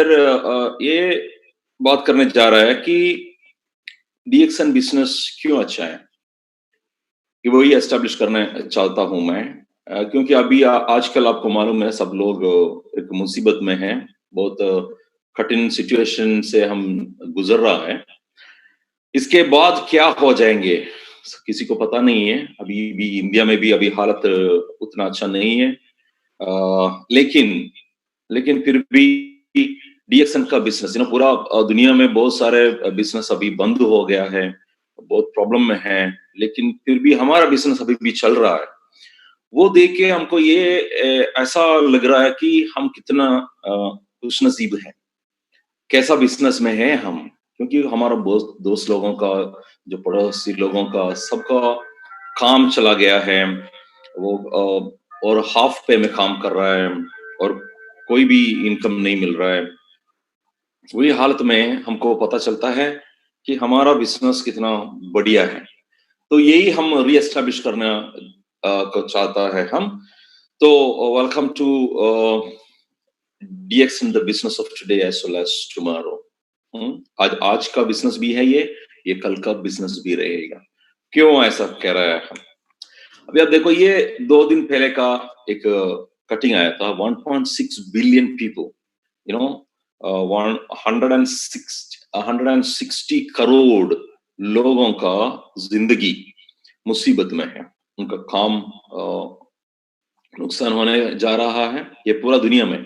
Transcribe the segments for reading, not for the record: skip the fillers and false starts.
फिर ये बात करने जा रहा है कि डीएक्सएन बिज़नेस क्यों अच्छा है? कि वही एस्टेब्लिश करना चाहता हूँ मैं। क्योंकि अभी आजकल आपको मालूम है सब लोग एक मुसीबत में हैं, बहुत कठिन सिचुएशन से हम गुज़र रहा है। इसके बाद क्या हो जाएँगे, किसी को पता नहीं है। अभी भी इंडिया में भी अभी हालत उतना अच्छा नहीं है। लेकिन लेकिन फिर भी डीएक्सएन का बिज़नेस पूरा दुनिया में बहुत सारे बिज़नेस अभी बंद हो गया है, बहुत प्रॉब्लम में है, लेकिन फिर भी हमारा बिज़नेस अभी भी चल रहा है। वो देख के हमको ये ऐसा लग रहा है कि हम कितना खुशनसीब हैं, कैसा बिज़नेस में हैं हम। क्योंकि हमारा दोस्त दोस्त लोगों का, जो पड़ोसी लोगों का, सबका काम चला गया है। वो और हाफ पे में काम कर रहा है और कोई भी इनकम नहीं मिल रहा है। वही हालत में हमको पता चलता है कि हमारा बिज़नेस कितना बढ़िया है। तो यही हम रीएस्टैब्लिश करना को चाहता है हम। तो welcome to DX in the business of today as well as tomorrow. आज आज का बिज़नेस भी है ये कल का बिज़नेस भी रहेगा। क्यों ऐसा कह रहा है हम? अभी आप देखो ये 2 दिन पहले का एक कटिंग आया था 1.6 billion people, you know, 160 crore लोगों का जिंदगी मुसीबत में है। उनका काम नुकसान होने जा रहा है। ये पूरा दुनिया में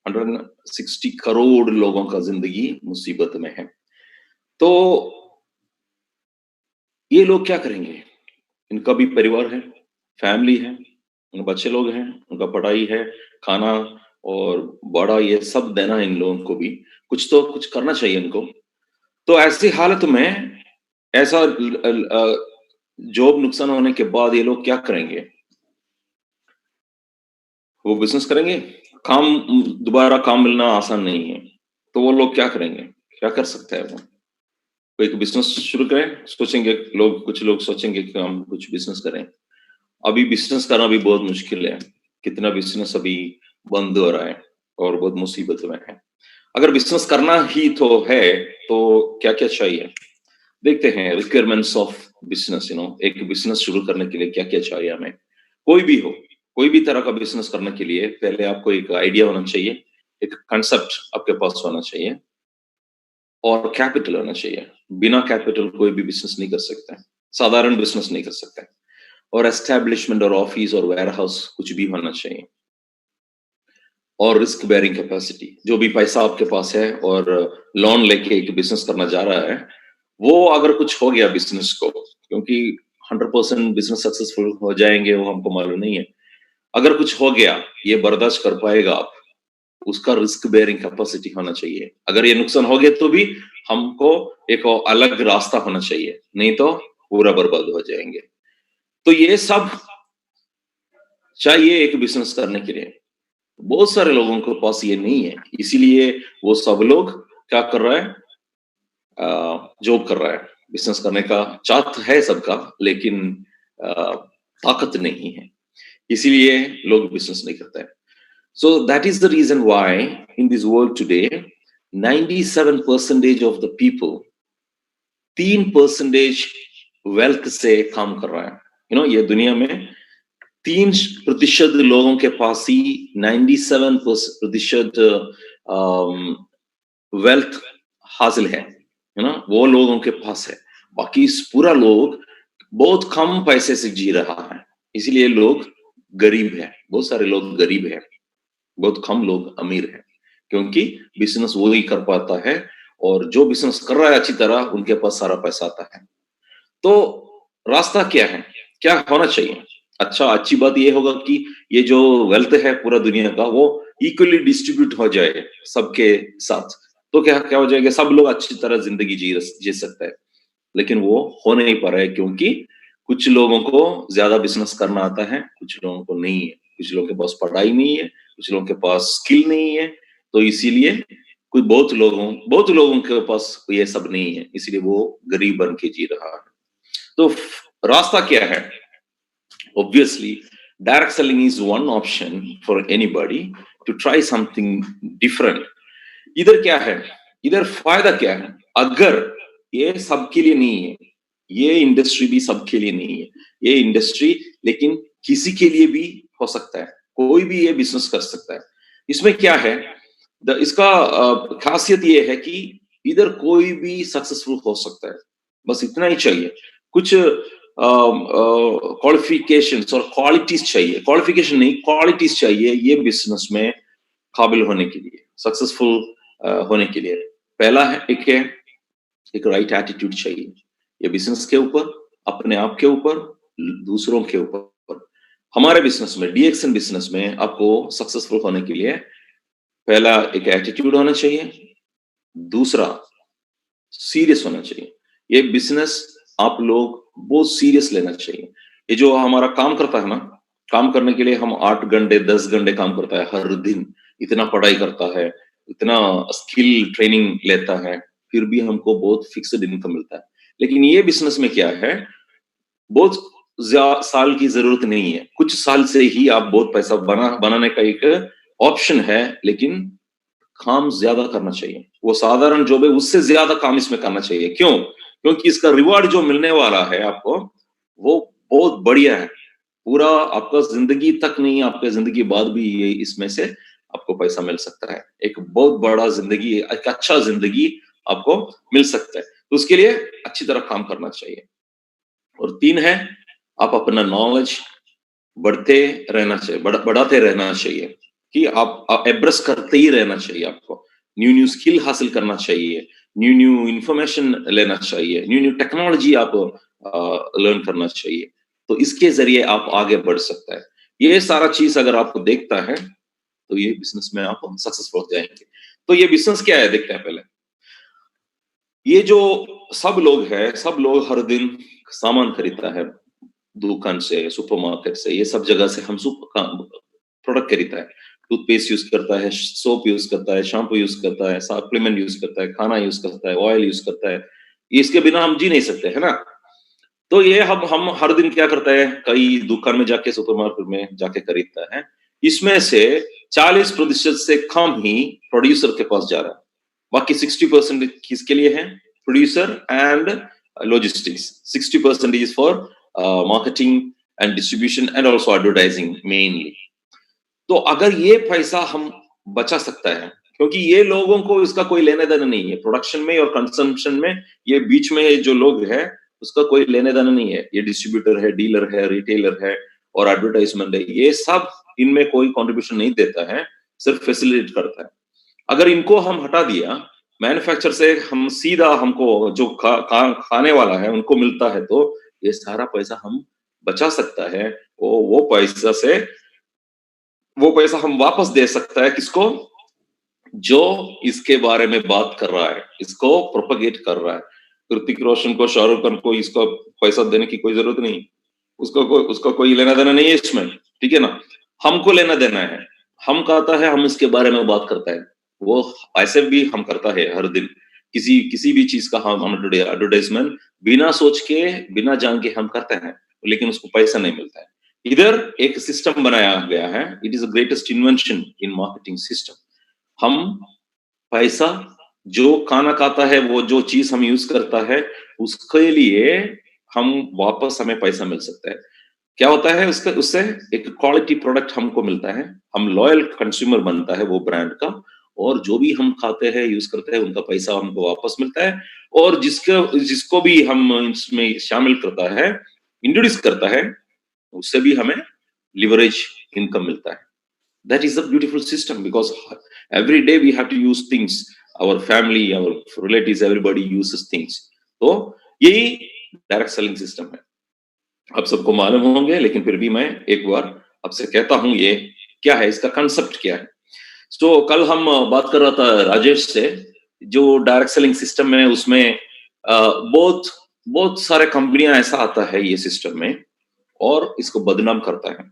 160 करोड़ लोगों का जिंदगी मुसीबत में है। तो ये लोग क्या करेंगे? इनका भी परिवार है, फैमिली है, उनके बच्चे लोग हैं, उनका पढ़ाई है, खाना और भाड़ा ये सब देना है इन लोगों को भी। कुछ तो कुछ करना चाहिए इनको। तो ऐसी हालत में ऐसा जॉब नुकसान होने के बाद ये लोग क्या करेंगे? वो बिज़नेस करेंगे? दोबारा काम मिलना आसान नहीं है। तो वो लोग क्या करेंगे? क्या कर सकते हैं वो? कोई एक बिज़नेस शुरू करें, सोचेंगे लोग, कुछ लोग सोचेंगे कि हम कुछ बिज़नेस करें। अभी बिज़नेस करना भी बहुत मुश्किल है। कितना बिज़नेस अभी बंद हो रहा है और बहुत मुसीबत में है। अगर बिज़नेस करना ही तो है, तो क्या-क्या चाहिए? देखते हैं रिक्वायरमेंट्स ऑफ बिज़नेस, एक बिज़नेस शुरू करने के लिए क्या-क्या चाहिए हमें? कोई भी हो, कोई भी तरह का बिज़नेस करने के लिए पहले आपको एक आइडिया होना चाहिए, एक कांसेप्ट आपके पास होना चाहिए और कैपिटल होना चाहिए। बिना कैपिटल कोई भी बिज़नेस नहीं कर सकता है, साधारण बिज़नेस नहीं कर सकता है। और एस्टेब्लिशमेंट और ऑफिस और वेयरहाउस कुछ भी होना चाहिए और रिस्क बेयरिंग कैपेसिटी। जो भी पैसा आपके पास है और लोन लेके एक बिज़नेस करना जा रहा है, वो अगर कुछ हो गया बिज़नेस को, क्योंकि 100% बिज़नेस सक्सेसफुल हो जाएँगे वो हमको मालूम नहीं है। अगर कुछ हो गया, ये बर्दाश्त कर पाएगा आप, उसका रिस्क बेयरिंग कैपेसिटी होना चाहिए। अगर ये नुकसान हो गया तो भी हमको एक और अलग रास्ता होना चाहिए, नहीं तो पूरा बर्बाद हो जाएँगे। तो ये सब चाहिए एक बिज़नेस करने के लिए। बहुत सारे लोगों के पास ये नहीं है, इसीलिए वो सब लोग क्या कर रहा है, जॉब कर रहा है। बिज़नेस करने का चाहत है सबका, लेकिन अ, ताकत नहीं है, इसीलिए लोग बिज़नेस नहीं करते हैं। So that is the reason why in this world today, 97% of the people, 3% wealth से काम कर रहा है। ये दुनिया में 3% लोगों के पास ही 97% वेल्थ हासिल है ना, वो लोगों के पास है। बाकी पूरा लोग बहुत कम पैसे से जी रहा है, इसीलिए लोग गरीब है, बहुत सारे लोग गरीब है, बहुत कम लोग अमीर हैं, क्योंकि बिजनेस वो ही कर पाता है और जो बिजनेस कर रहा है अच्छी तरह उनके पास सारा पैसा आता है। तो रास्ता क्या है? क्या होना चाहिए? अच्छा, अच्छी बात ये होगा कि ये जो वेल्थ है पूरा दुनिया का, वो इक्वली डिस्ट्रीब्यूट हो जाए सबके साथ। तो क्या क्या हो जाएगा, सब लोग अच्छी तरह जिंदगी जी सकते हैं। लेकिन वो हो नहीं पा रहा है, क्योंकि कुछ लोगों को ज्यादा बिजनेस करना आता है, कुछ लोगों को नहीं है। कुछ लोगों के पास पढ़ाई नहीं है, कुछ लोगों के पास स्किल नहीं है। तो इसीलिए कुछ बहुत लोगों के पास ये सब नहीं है, इसीलिए वो गरीब बन के जी रहा है। तो रास्ता क्या है? Obviously, direct selling is one option for anybody to try something different. इधर क्या है, इधर फायदा क्या है? अगर ये सबके लिए नहीं है, ये इंडस्ट्री भी सबके लिए नहीं है, ये इंडस्ट्री लेकिन किसी के लिए भी हो सकता है, कोई भी ये बिजनेस कर सकता है। इसमें क्या है, इसका खासियत ये है कि इधर कोई भी सक्सेसफुल हो सकता है, बस इतना ही चाहिए। कुछ क्वालिफिकेशंस और क्वालिटीज चाहिए, क्वालिफिकेशन नहीं क्वालिटीज चाहिए ये बिजनेस में काबिल होने के लिए, सक्सेसफुल होने के लिए। पहला है एक राइट एटीट्यूड चाहिए, ये बिजनेस के ऊपर, अपने आप के ऊपर, दूसरों के ऊपर। हमारे बिजनेस में, डीएक्सन बिजनेस में आपको सक्सेसफुल होने के लिए पहला एक एटीट्यूड होना चाहिए, दूसरा सीरियस होना चाहिए। ये बिजनेस आप लोग बहुत सीरियस लेना चाहिए। ये जो हमारा काम करता है ना, काम करने के लिए हम 8 घंटे 10 घंटे काम करता है हर दिन, इतना पढ़ाई करता है, इतना स्किल ट्रेनिंग लेता है, फिर भी हमको बहुत फिक्स्ड इनकम मिलता है। लेकिन ये बिजनेस में क्या है, बहुत साल की जरूरत नहीं है, कुछ साल से ही आप बहुत पैसा बनाने का एक ऑप्शन है, लेकिन काम ज्यादा करना चाहिए। वो साधारण जॉब है उससे ज्यादा काम इसमें करना चाहिए। क्यों? क्योंकि इसका रिवॉर्ड जो मिलने वाला है आपको, वो बहुत बढ़िया है। पूरा आपका जिंदगी तक नहीं, आपके जिंदगी बाद भी ये इसमें से आपको पैसा मिल सकता है। एक बहुत बड़ा जिंदगी, एक अच्छा जिंदगी आपको मिल सकता है। तो उसके लिए अच्छी तरह काम करना चाहिए। और 3 है, आप अपना नॉलेज बढ़ते रहना चाहिए, बढ़ाते रहना चाहिए, कि आप एब्रस करते ही रहना चाहिए आपको। न्यू न्यू स्किल हासिल करना चाहिए, न्यू न्यू इंफॉर्मेशन लेना चाहिए, न्यू न्यू टेक्नोलॉजी आप लर्न करना चाहिए। तो इसके जरिए आप आगे बढ़ सकता है। ये सारा चीज अगर आपको देखता है तो ये बिजनेस में आप सक्सेसफुल हो जाएंगे। तो ये बिजनेस क्या है देखते हैं पहले। ये जो सब लोग हैं, सब लोग हर दिन सामान खरीदता है, दुकान से, सुपरमार्केट से, ये सब जगह से हम प्रोडक्ट खरीदता है। टूथपेस्ट यूज करता है, सोप यूज करता है, शैम्पू यूज करता है, सप्लीमेंट यूज करता है, खाना यूज करता है, ऑयल यूज करता है। इसके बिना हम जी नहीं सकते, है ना? तो ये हम हर दिन क्या करता है, कई दुकान में जाके, सुपरमार्केट में जाके खरीदता है। इसमें से 40% से कम ही प्रोड्यूसर के पास जा रहा है। बाकी 60% किसके लिए है? Producer and logistics. 60% is for marketing and distribution and also advertising mainly. तो अगर ये पैसा हम बचा सकता है, क्योंकि ये लोगों को इसका कोई लेने देना नहीं है, प्रोडक्शन में और कंजम्पशन में ये बीच में जो लोग हैं उसका कोई लेने देना नहीं है। ये डिस्ट्रीब्यूटर है, डीलर है, रिटेलर है और एडवर्टाइजमेंट है, ये सब इनमें कोई कंट्रीब्यूशन नहीं देता है, सिर्फ फैसिलिटेट करता है। अगर इनको हम हटा दिया, मैन्युफैक्चर से हम सीधा, हमको जो खाने वाला है उनको मिलता है, तो ये सारा पैसा हम बचा सकता है। वो पैसा हम वापस दे सकता है किसको? जो इसके बारे में बात कर रहा है, इसको प्रोपगेट कर रहा है। ऋतिक रोशन को, शाहरुख खान को इसको पैसा देने की कोई जरूरत नहीं, उसका कोई लेना देना नहीं है इसमें, ठीक है ना? हमको लेना देना है। हम कहता है, हम इसके बारे में बात करता है, वो ऐसे भी हम करता है हर दिन। किसी किसी भी चीज का हम एडवर्टाइजमेंट बिना सोच के, बिना जान के हम करते हैं, लेकिन उसको पैसा नहीं मिलता है। इधर एक सिस्टम बनाया गया है, it is the greatest invention in marketing system. हम पैसा, जो खाना खाता है, वो जो चीज हम यूज करता है, उसके लिए हम वापस, हमें पैसा मिल सकता है। क्या होता है उसका, उससे एक क्वालिटी प्रोडक्ट हमको मिलता है, हम लॉयल कंज्यूमर बनता है वो ब्रांड का, और जो भी हम खाते हैं, यूज करते हैं, उनका पैसा हमको वापस मिलता है। और जिसको भी हम इसमें शामिल करता है, इंट्रोड्यूस करता है, उससे भी हमें लिवरेज इनकम मिलता है। That is a beautiful system, because every day we have to use things, our family, our relatives, everybody uses things. तो यही डायरेक्ट सेलिंग सिस्टम है। आप सबको मालूम होंगे, लेकिन फिर भी मैं एक बार आपसे कहता हूं ये क्या है, इसका कंसेप्ट क्या है। तो कल हम बात कर रहा था राजेश से, जो डायरेक्ट सेलिंग सिस्टम है उसमें बहुत बहुत सारे कंपनियां ऐसा आता है ये सिस्टम में, और इसको बदनाम करता है।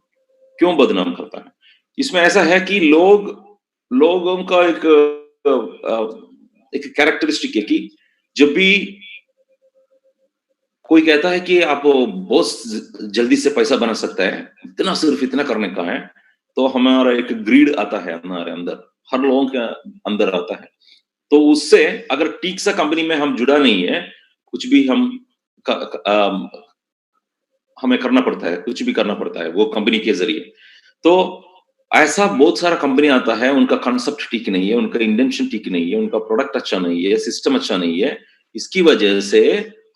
क्यों बदनाम करता है? इसमें ऐसा है कि लोगों का एक कैरेक्टरिस्टिक है कि जब भी कोई कहता है कि आप बहुत जल्दी से पैसा बना सकता है, इतना, सिर्फ इतना करने का है, तो हमारा एक ग्रीड आता है हमारे अंदर। हर लोगों के अंदर आता है। तो उससे अगर ठीक सा कंपनी में हम जुड़ा नहीं है, कुछ भी हमें करना पड़ता है, कुछ भी करना पड़ता है वो कंपनी के ज़रिए। तो ऐसा बहुत सारा कंपनी आता है, उनका कांसेप्ट ठीक नहीं है, उनका इंटेंशन ठीक नहीं है, उनका प्रोडक्ट अच्छा नहीं है, सिस्टम अच्छा नहीं है। इसकी वजह से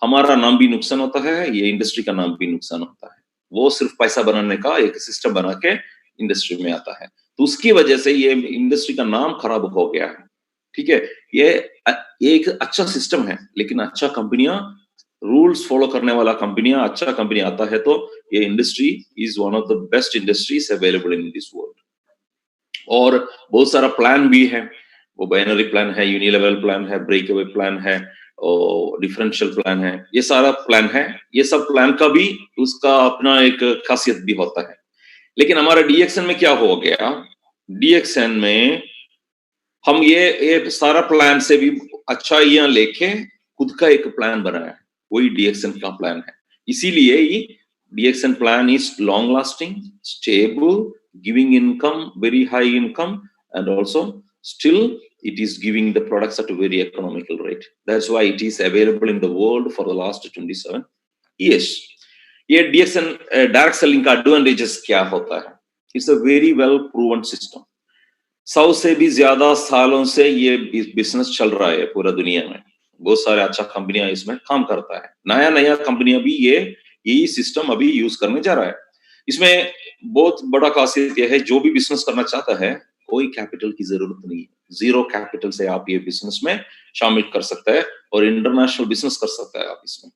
हमारा नाम भी नुकसान होता है, ये इंडस्ट्री का नाम भी नुकसान होता है। वो सिर्फ पैसा बनाने का एक सिस्टम बना के इंडस्ट्री में आता है। तो उसकी वजह से ये इंडस्ट्री का नाम खराब हो गया है। ठीक है? ये एक अच्छा सिस्टम है, लेकिन अच्छा कंपनियां रूल्स फॉलो करने वाला कंपनियां अच्छा कंपनी आता है तो ये industry is one of the best industries available in this world. और बहुत सारा प्लान भी है, वो बाइनरी प्लान है, यूनिलेवल प्लान है, ब्रेक अवे प्लान है और डिफरेंशियल प्लान है, ये सारा प्लान है। ये सब प्लान का भी उसका अपना एक खासियत भी होता है। लेकिन हमारा डीएक्सएन में क्या हो गया, डीएक्सएन में हम ये सारा प्लान से भी अच्छा ये लेके खुद का एक प्लान बनाया है, वही डीएक्सएन का प्लान है। इसीलिए ये DXN plan is long lasting, stable, giving income, very high income, and also still it is giving the products at a very economical rate. That's why it is available in the world for the last 27 years. ये DXN direct selling का advantages क्या होता है? It's a very well proven system. 100 से भी ज्यादा सालों से ये बिजनेस चल रहा है पूरा दुनिया में। बहुत सारे अच्छा कंपनियां इसमें काम करता है। नया नया कंपनियां भी यही सिस्टम अभी यूज करने जा रहा है। इसमें बहुत बड़ा खासियत यह है, जो भी बिजनेस करना चाहता है कोई कैपिटल की जरूरत नहीं है। जीरो कैपिटल से आप ये बिजनेस में शामिल कर सकते हैं और इंटरनेशनल बिजनेस कर सकता है आप इसमें।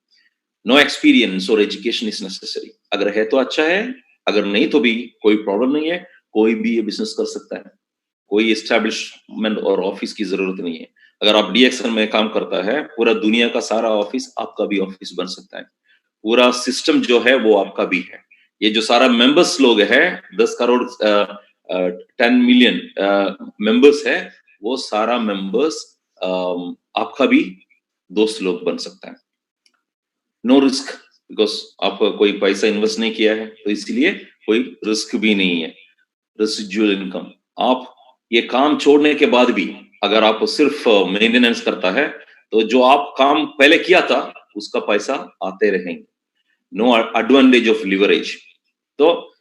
नो एक्सपीरियंस और एजुकेशन इज नेसेसरी। अगर है तो अच्छा है, अगर नहीं तो भी कोई प्रॉब्लम नहीं है, कोई भी ये बिजनेस कर सकता है। कोई एस्टेब्लिशमेंट और ऑफिस की जरूरत नहीं है। अगर आप डीएक्सएल में काम करता है, पूरा दुनिया का सारा ऑफिस आपका भी ऑफिस बन सकता है। पूरा सिस्टम जो है वो आपका भी है। ये जो सारा मेंबर्स लोग है, 10 करोड़ 10 मिलियन मेंबर्स है, वो सारा मेंबर्स आपका भी दोस्त लोग बन सकता है। नो रिस्क, बिकॉज आप कोई पैसा इन्वेस्ट नहीं किया है, तो इसलिए कोई रिस्क भी नहीं है। रेसिडुअल इनकम, आप ये काम छोड़ने के बाद भी अगर आप सिर्फ मेंटेनेंस करता है, तो जो आप काम पहले किया था उसका पैसा आते रहेंगे। No advantage of leverage. तो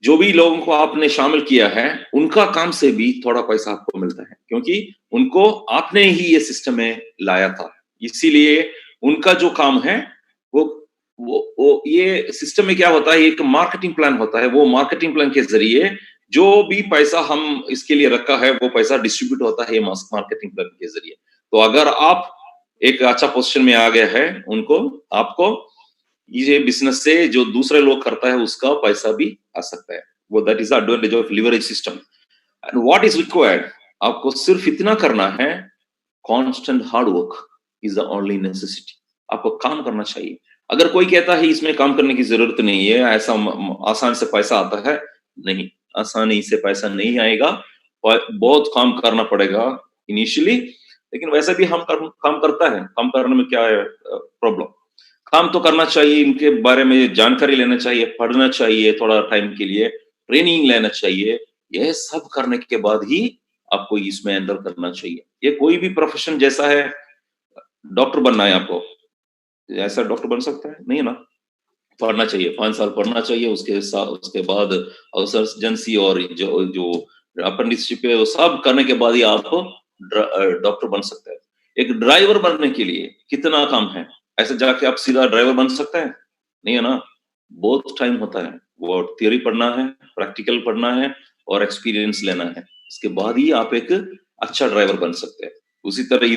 जो भी लोगों को आपने शामिल किया है, उनका काम से भी थोड़ा पैसा आपको मिलता है, क्योंकि उनको आपने ही ये सिस्टम में लाया था। इसीलिए उनका जो काम है वो ये सिस्टम में क्या होता है, एक मार्केटिंग प्लान होता है। वो मार्केटिंग प्लान के जरिए जो भी पैसा हम इसके लिए रखा है, वो पैसा डिस्ट्रीब्यूट होता है मार्केटिंग प्लान के जरिए। तो अगर आप एक अच्छा पोजीशन में आ गया है, आपको ये बिजनेस से जो दूसरे लोग करता है उसका पैसा भी आ सकता है। वो that is the advantage of leverage system. And what is required, आपको सिर्फ इतना करना है, constant hard work is the only necessity. आपको काम करना चाहिए। अगर कोई कहता है इसमें काम करने की जरूरत नहीं है, ऐसा आसान से पैसा आता है, नहीं, आसानी से पैसा नहीं आएगा, बहुत काम करना पड़ेगा इनिशियली। लेकिन वैसे भी हम काम करता है, काम करने में क्या है प्रॉब्लम? काम तो करना चाहिए, इनके बारे में जानकारी लेना चाहिए, पढ़ना चाहिए थोड़ा टाइम के लिए, ट्रेनिंग लेना चाहिए। यह सब करने के बाद ही आपको इसमें एंटर करना चाहिए। ये कोई भी प्रोफेशन जैसा है, डॉक्टर बनना है आपको, ऐसा डॉक्टर बन सकता है? नहीं है ना। पढ़ना चाहिए, 5 साल पढ़ना चाहिए, उसके बाद सर्जनसी और जो जो अप्रेंटिसशिप है वो सब करने के बाद ही आप डॉक्टर बन सकते हैं। एक ड्राइवर बनने के लिए कितना काम है? ऐसे जाके आप सीधा ड्राइवर बन सकते हैं? नहीं है ना। बहुत टाइम होता है। वो थियरी पढ़ना है, प्रैक्टिकल पढ़ना है और एक्सपीरियंस लेना है। इसके बाद ही आप एक अच्छा ड्राइवर बन सकते हैं। उसी तरह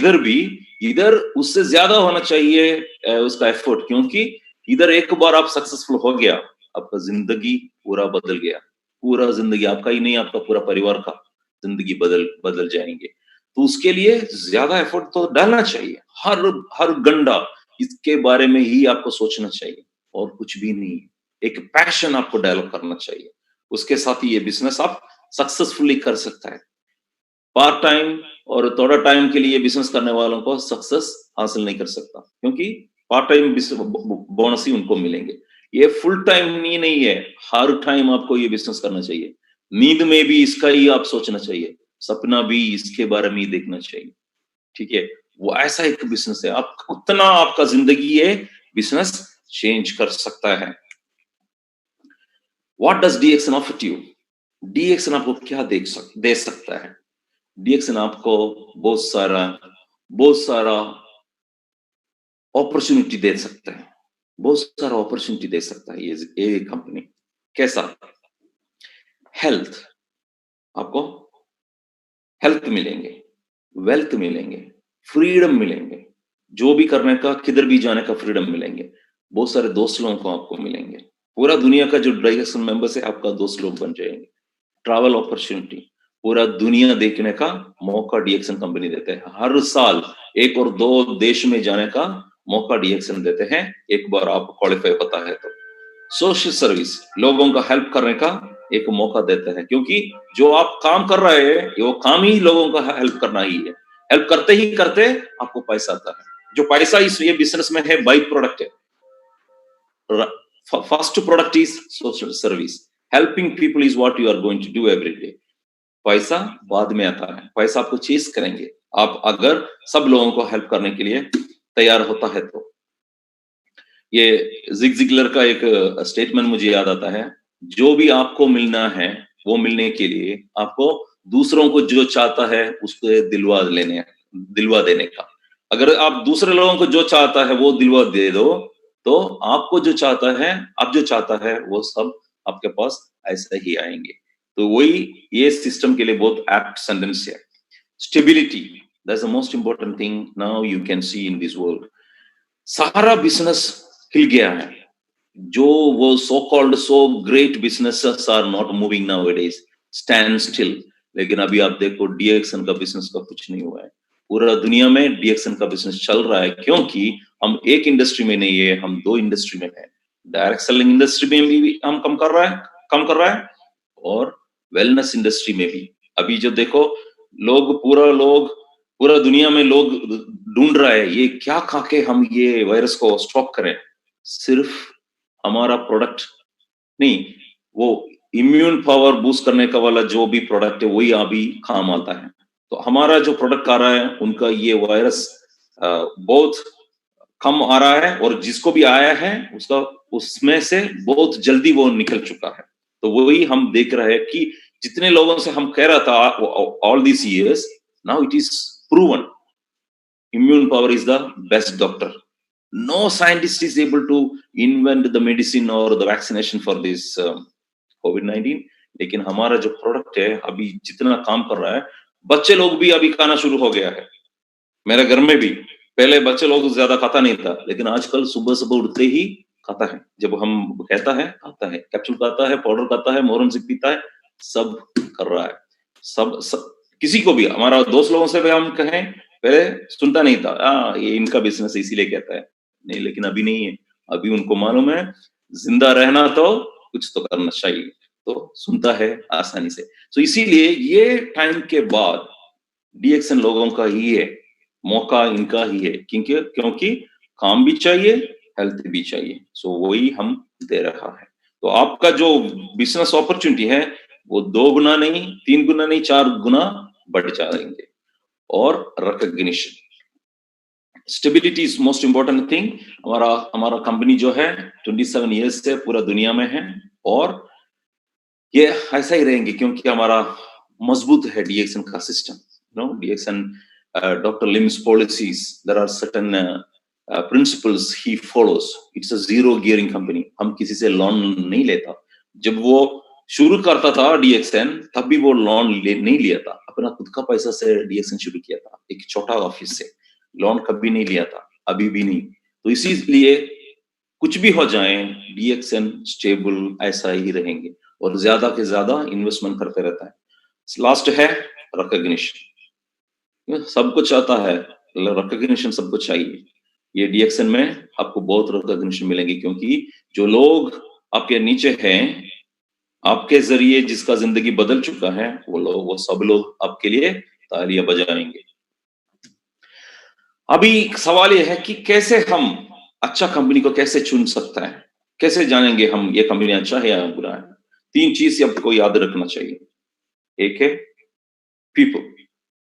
इधर उससे ज्यादा होना चाहिए उसका एफर्ट, क्योंकि इधर एक बार आप सक्सेसफुल हो गया, आपका जिंदगी पूरा बदल गया। पूरा जिंदगी आपका ही नहीं, आपका पूरा परिवार का जिंदगी बदल जाएंगे। तो उसके लिए ज्यादा एफर्ट तो डालना चाहिए। हर घंटा इसके बारे में ही आपको सोचना चाहिए और कुछ भी नहीं। एक पैशन आपको डेवलप करना चाहिए, उसके साथ ही ये बिजनेस आप सक्सेसफुली कर सकता है। पार्ट टाइम और थोड़ा टाइम के लिए बिजनेस करने वालों को सक्सेस हासिल नहीं कर सकता, क्योंकि पार्ट टाइम बोनस ही उनको मिलेंगे। ये फुल टाइम नहीं है, हर टाइम आपको ये बिजनेस करना चाहिए। नींद में भी इसका ही आप सोचना चाहिए। सपना भी इसके बारे में ही देखना चाहिए, ठीक है? वो ऐसा एक बिज़नेस है, आप उतना आपका ज़िंदगी ये बिज़नेस चेंज कर सकता है। What does DXN offer to you? DXN आपको क्या दे सकता है? डीएक्सन आपको बहुत सारा अपॉर्चुनिटी दे सकता है, बहुत सारा अपॉर्चुनिटी दे सकता है ये कंपनी। कैसा? हेल्थ, आपको हेल्थ मिलेंगे, वेल्थ मिलेंगे, फ्रीडम मिलेंगे, जो भी करने का, किधर भी जाने का फ्रीडम मिलेंगे, बहुत सारे दोस्त लोगों को आपको मिलेंगे, पूरा दुनिया का जो डायरेक्शन मेंबर्स है आपका दोस्त लोग बन जाएंगे, ट्रैवल अपॉर्चुनिटी, पूरा दुनिया देखने का मौका डीएक्सन कंपनी देते हैं। हर साल 1 और 2 देश में जाने का मौका डीएक्सन देते हैं, एक बार आपको क्वालिफाई पता है तो। सोशल सर्विस, लोगों का हेल्प करने का एक मौका देता है, क्योंकि जो आप काम कर रहे हैं वो काम ही लोगों का हेल्प करना ही है। हेल्प करते ही करते आपको पैसा आता है, जो पैसा इस ये बिजनेस में है बाई प्रोडक्ट है। First product is social service, helping people is what you are going to do every day. पैसा बाद में आता है, पैसा आपको चेस करेंगे आप अगर सब लोगों को हेल्प करने के लिए तैयार होता है तो। ये जिग जिगलर का एक स्टेटमेंट मुझे याद आता है, जो भी आपको मिलना है वो मिलने के लिए आपको दूसरों को जो चाहता है उसको दिलवा देने का। अगर आप दूसरे लोगों को जो चाहता है वो दिलवा दे दो, तो आपको जो चाहता है, आप जो चाहता है वो सब आपके पास ऐसे ही आएंगे। तो वही ये सिस्टम के लिए बहुत एप्ट सेंटेंस है। Stability, that's the most important thing now you can see in this world. सारा बिजनेस हिल गया है, जो वो so called so great businesses are not moving nowadays, stand still. लेकिन अभी आप देखो डीएक्सन का बिजनेस का कुछ नहीं हुआ है, पूरा दुनिया में डीएक्सन का बिजनेस चल रहा है, क्योंकि हम एक इंडस्ट्री में नहीं है, हम 2 इंडस्ट्री में है। डायरेक्ट सेलिंग इंडस्ट्री में भी हम कम कर रहा है और वेलनेस इंडस्ट्री में भी। अभी जो देखो लोग पूरा दुनिया में लोग ढूंढ रहा है ये क्या खा के हम ये वायरस को स्टॉप करें। सिर्फ हमारा प्रोडक्ट नहीं, वो इम्यून पावर बूस्ट करने का वाला जो भी प्रोडक्ट है वही अभी काम आता है। तो हमारा जो प्रोडक्ट आ रहा है उनका ये वायरस बहुत कम आ रहा है, और जिसको भी आया है उसका उसमें से बहुत जल्दी वो निकल चुका है। तो वही हम देख रहे हैं कि जितने लोगों से हम कह रहा था all this years, now it is proven, immune power is the best doctor. No scientist is able to invent the medicine or the vaccination for this COVID-19, लेकिन हमारा जो प्रोडक्ट है अभी जितना काम कर रहा है, बच्चे लोग भी अभी खाना शुरू हो गया है। मेरे घर में भी पहले बच्चे लोग ज्यादा खाता नहीं था, लेकिन आजकल सुबह सुबह उठते ही खाता है। जब हम कहता है खाता है, कैप्सूल खाता है, पाउडर खाता है, मोरन सिक पीता है, सब कर रहा है। सब किसी को भी, हमारा दोस्त लोगों से भी हम कहें, पहले सुनता नहीं था, ये इनका बिजनेस है इसीलिए कहता है। नहीं, लेकिन अभी नहीं है, अभी उनको मालूम है जिंदा रहना तो कुछ तो करना चाहिए, तो सुनता है आसानी से। तो इसीलिए ये टाइम के बाद डीएक्सन लोगों का ही है, मौका इनका ही है, क्योंकि काम भी चाहिए, हेल्थ भी चाहिए। सो वही हम दे रहा है। तो आपका जो बिजनेस अपॉर्चुनिटी है वो 2 गुना नहीं, 3 गुना नहीं, 4 गुना बढ़ जाएंगे। और recognition, stability is most important thing. हमारा कंपनी जो है 27 ईयर्स से पूरा दुनिया में है, और ये ऐसा ही रहेंगे क्योंकि हमारा मजबूत है डीएक्सन का system. No DXN, doctor Lim's policies, there are certain principles he follows. It's a zero gearing company, हम किसी से लोन नहीं लेता। जब वो शुरू करता था डीएक्सन, तब भी वो लोन नहीं लिया था, अपना खुद का पैसा से डीएक्सन शुरू किया था, एक छोटा ऑफिस से। लोन कभी नहीं लिया था, अभी भी नहीं। तो इसीलिए कुछ भी हो जाए डीएक्सन स्टेबल ऐसा ही रहेंगे, और ज्यादा के ज्यादा इन्वेस्टमेंट करते रहता है। लास्ट है रिकॉग्निशन, सब कुछ आता है, रिकॉग्निशन सबको चाहिए। ये डीएक्सन में आपको बहुत रिकॉग्निशन मिलेंगे, क्योंकि जो लोग आपके नीचे हैं, आपके जरिए जिसका जिंदगी बदल चुका है, वो सब लोग आपके लिए तालियां बजाएंगे। अभी सवाल ये है कि कैसे हम अच्छा कंपनी को कैसे चुन सकता है, कैसे जानेंगे हम ये कंपनी अच्छा है या बुरा है। 3 चीज आपको याद रखना चाहिए। एक है पीपल,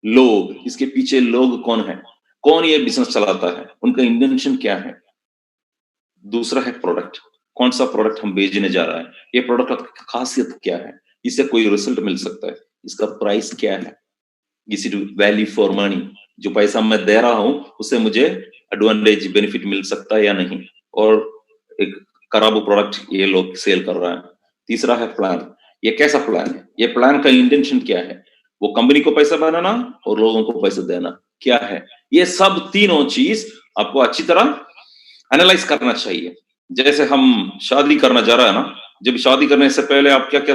लोग, इसके पीछे लोग कौन है, कौन ये बिजनेस चलाता है, उनका इंटेंशन क्या है। दूसरा है प्रोडक्ट, कौन सा प्रोडक्ट हम बेचने जा रहा है, ये प्रोडक्ट की खासियत क्या है, इससे कोई रिजल्ट मिल सकता है, इसका प्राइस क्या है, is it value for money, जो पैसा मैं दे रहा हूं उससे मुझे एडवांटेज बेनिफिट मिल सकता है या नहीं, और एक खराब प्रोडक्ट ये लोग सेल कर रहा है। तीसरा है प्लान, ये कैसा प्लान है, ये प्लान का इंटेंशन क्या है, वो कंपनी को पैसा बनाना और लोगों को पैसा देना क्या है। ये सब तीनों चीज आपको अच्छी तरह एनालाइज करना चाहिए। जैसे हम शादी करना जा रहा है ना, जब शादी करने से पहले आप क्या क्या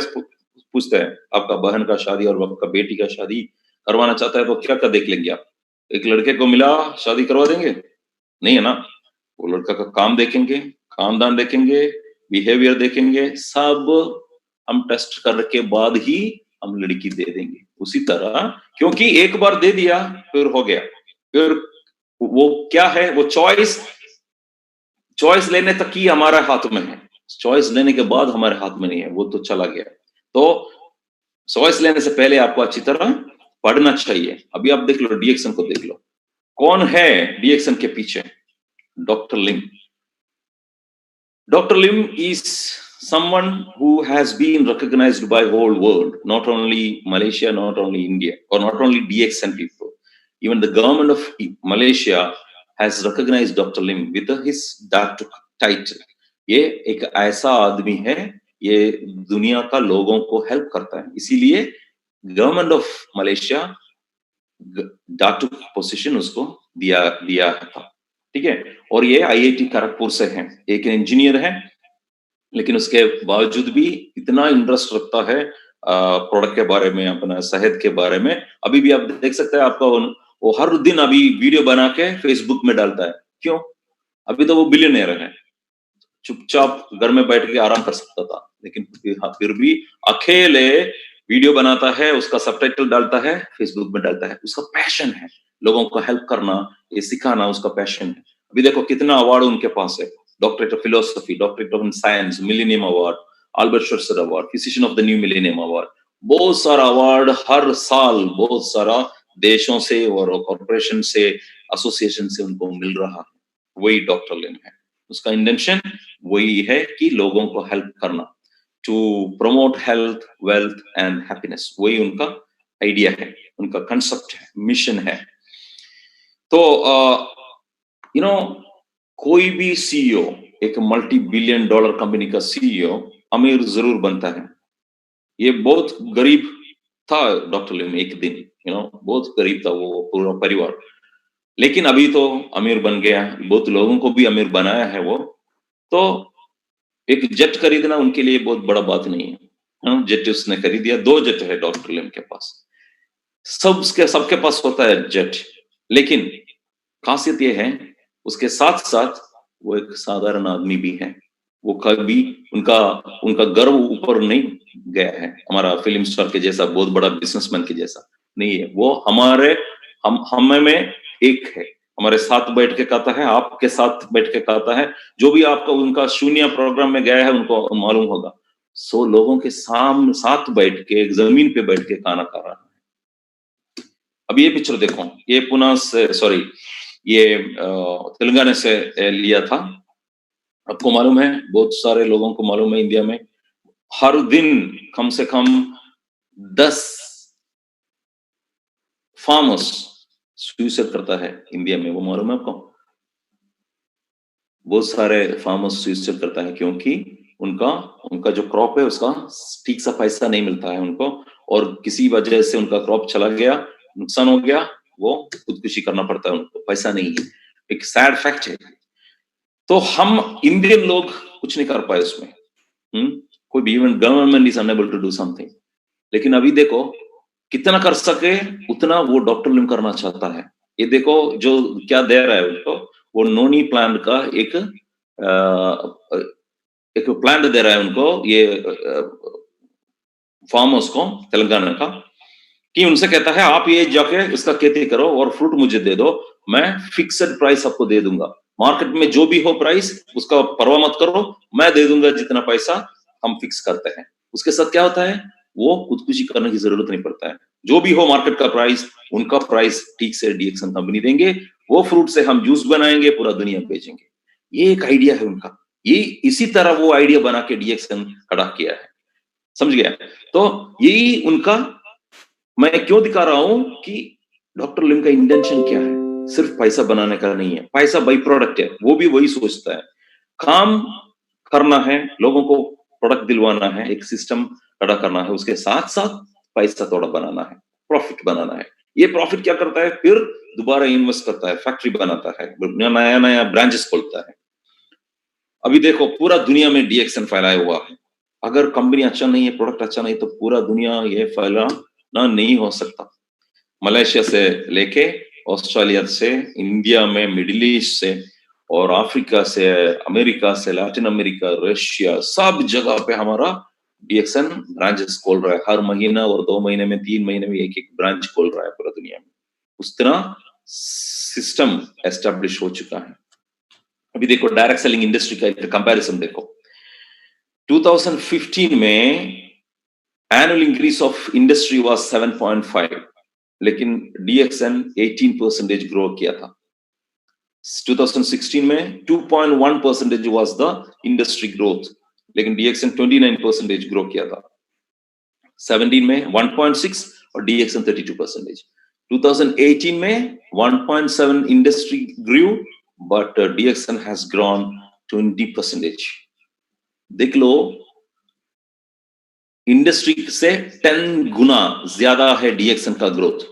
पूछते हैं, आपका बहन का शादी और आपका बेटी का शादी करवाना चाहता है तो क्या क्या देख लेंगे आप, एक लड़के को मिला शादी करवा देंगे, नहीं है ना, वो लड़का का काम देखेंगे, खानदान देखेंगे, बिहेवियर देखेंगे, सब हम टेस्ट करने के बाद ही हम लड़की दे देंगे। उसी तरह क्योंकि एक बार दे दिया फिर हो गया, फिर वो क्या है, वो चॉइस चॉइस लेने तक ही हमारे हाथ में है, चॉइस लेने के बाद हमारे हाथ में नहीं है, वो तो चला गया। तो चॉइस लेने से पहले आपको अच्छी तरह पढ़ना चाहिए। अभी आप देख लो डीएक्सन को देख लो, कौन है डीएक्सन के पीछे, doctor Lim. Dr. Lim is someone who has been recognized by whole world, not only Malaysia, not only India, or not only DXN people. Even the government of Malaysia has recognized Dr. Lim with his doctor title. ये एक ऐसा आदमी है, ये दुनिया का लोगों को हेल्प करता है, इसीलिए government of Malaysia doctor position उसको दिया था, ठीक है। और ये आईआईटी खड़गपुर से है, एक इंजीनियर है, लेकिन उसके बावजूद भी इतना इंटरेस्ट रखता है प्रोडक्ट के बारे में, अपना शहद के बारे में। अभी भी आप देख सकते हैं, आपका वो हर दिन अभी वीडियो बना के फेसबुक में डालता है। क्यों? अभी तो वो बिलियनर है, चुपचाप घर में बैठ के आराम कर सकता था, लेकिन फिर भी अकेले वीडियो बनाता है, उसका सबटाइटल डालता है, फेसबुक में डालता है। उसका पैशन है लोगों को हेल्प करना, ये सिखाना उसका पैशन है। अभी देखो कितना अवार्ड उनके पास है, doctorate of philosophy, doctorate of science, millennium award, Albert Schweitzer award, physician of the new millennium award, बहुत सारा अवार्ड हर साल बहुत सारा देशों से और कॉर्पोरेशन से, एसोसिएशन से उनको मिल रहा है। वही डॉक्टर लिम है, उसका इंटेंशन वही है कि लोगों को हेल्प करना, to promote health, wealth and happiness, वही उनका आइडिया है, उनका कंसेप्ट है, मिशन है। तो यू नो कोई भी सीईओ, एक मल्टी बिलियन डॉलर कंपनी का सीईओ अमीर जरूर बनता है। ये बहुत गरीब था डॉक्टर लिम एक दिन, बहुत गरीब था वो पूरा परिवार, लेकिन अभी तो अमीर बन गया, बहुत लोगों को भी अमीर बनाया है वो। तो एक जेट खरीदना उनके लिए बहुत बड़ा बात नहीं है, जेट उसने खरीद दिया, 2 जेट है डॉक्टर लिम के पास। सबके पास होता है जेट, लेकिन खासियत ये है उसके साथ साथ वो एक साधारण आदमी भी है। वो कभी उनका गर्व ऊपर नहीं गया है, हमारा फिल्म स्टार के जैसा, बहुत बड़ा बिजनेसमैन के जैसा नहीं है। वो हमें में एक है, हमारे साथ बैठ के कहता है, आपके साथ बैठ के कहता है। जो भी आपका उनका शून्य प्रोग्राम में गया है उनको मालूम होगा। 100 लोगों के साथ बैठ के, एक जमीन पे बैठ के खाना खा रहा है। अब ये पिक्चर देखो, ये पुणे से, सॉरी, ये तेलंगाना से लिया था। आपको मालूम है, बहुत सारे लोगों को मालूम है, इंडिया में हर दिन कम से कम 10 फार्मर्स सुसाइड करता है इंडिया में, वो मालूम है आपको? बहुत सारे फार्मर्स सुसाइड करता है क्योंकि उनका जो क्रॉप है उसका ठीक सा पैसा नहीं मिलता है उनको, और किसी वजह से उनका क्रॉप चला गया, नुकसान हो गया, वो खुदकुशी करना पड़ता है उनको, पैसा नहीं है। एक सैड फैक्ट है। तो हम इंडियन लोग कुछ नहीं कर पाए उसमें, कोई भी, even government is unable to do something. लेकिन अभी देखो कितना कर सके उतना वो डॉक्टर लिम करना चाहता है। ये देखो जो क्या दे रहा है उनको, वो नोनी प्लांट का एक प्लांट दे रहा है उनको, ये फार्मर्स को तेलंगाना का, कि उनसे कहता है आप ये जाके इसका खेती करो और फ्रूट मुझे दे दो, मैं फिक्स्ड प्राइस आपको दे दूंगा, मार्केट में जो भी हो प्राइस उसका परवाह मत करो, मैं दे दूंगा जितना पैसा हम फिक्स करते हैं। उसके साथ क्या होता है, वो खुदकुशी करने की जरूरत नहीं पड़ता है। जो भी हो मार्केट का प्राइस, उनका प्राइस ठीक से डीएक्सन कंपनी देंगे, वो फ्रूट से हम जूस बनाएंगे, पूरा दुनिया में बेचेंगे। ये एक आइडिया है उनका। ये इसी तरह वो आइडिया बना के डीएक्सन खड़ा किया है, समझ गया? तो यही उनका, मैं क्यों दिखा रहा हूं कि डॉक्टर लिम का इंटेंशन क्या है, सिर्फ पैसा बनाने का नहीं है। पैसा बाई प्रोडक्ट है, वो भी वही सोचता है। काम करना है, लोगों को प्रोडक्ट दिलवाना है, एक सिस्टम खड़ा करना है, उसके साथ साथ पैसा थोड़ा बनाना है, प्रॉफिट बनाना है। ये प्रॉफिट क्या करता है, फिर दोबारा इन्वेस्ट करता है, फैक्ट्री बनाता है, नया नया ब्रांचेस खोलता है। अभी देखो पूरा दुनिया में डीएक्सन फैलाया हुआ है। अगर कंपनी अच्छा नहीं है, प्रोडक्ट अच्छा नहीं, तो पूरा दुनिया ये फैलाना नहीं हो सकता। मलेशिया से लेके ऑस्ट्रेलिया से, इंडिया में, मिडिल ईस्ट से और अफ्रीका से, अमेरिका से, लैटिन अमेरिका, रशिया, सब जगह पे हमारा डीएक्सन ब्रांचेस खोल रहा है। हर महीना और 2 महीने में, 3 महीने में एक एक ब्रांच खोल रहा है पूरा दुनिया में। उस तरह सिस्टम एस्टेब्लिश हो चुका है। अभी देखो डायरेक्ट सेलिंग इंडस्ट्री का एक कंपैरिजन देखो। 2015 में annual increase of industry was 7.5, लेकिन डीएक्सन 18% ग्रो किया था। 2016 में 2.1% वाज द इंडस्ट्री ग्रोथ, लेकिन डीएक्सन 29% ग्रो किया था। 17 में 1.6 और डीएक्सन 32%। 2018 में 1.7 industry grew, but DXN has grown 20%। देख लो, इंडस्ट्री से 10 गुना ज्यादा है डीएक्सन का ग्रोथ।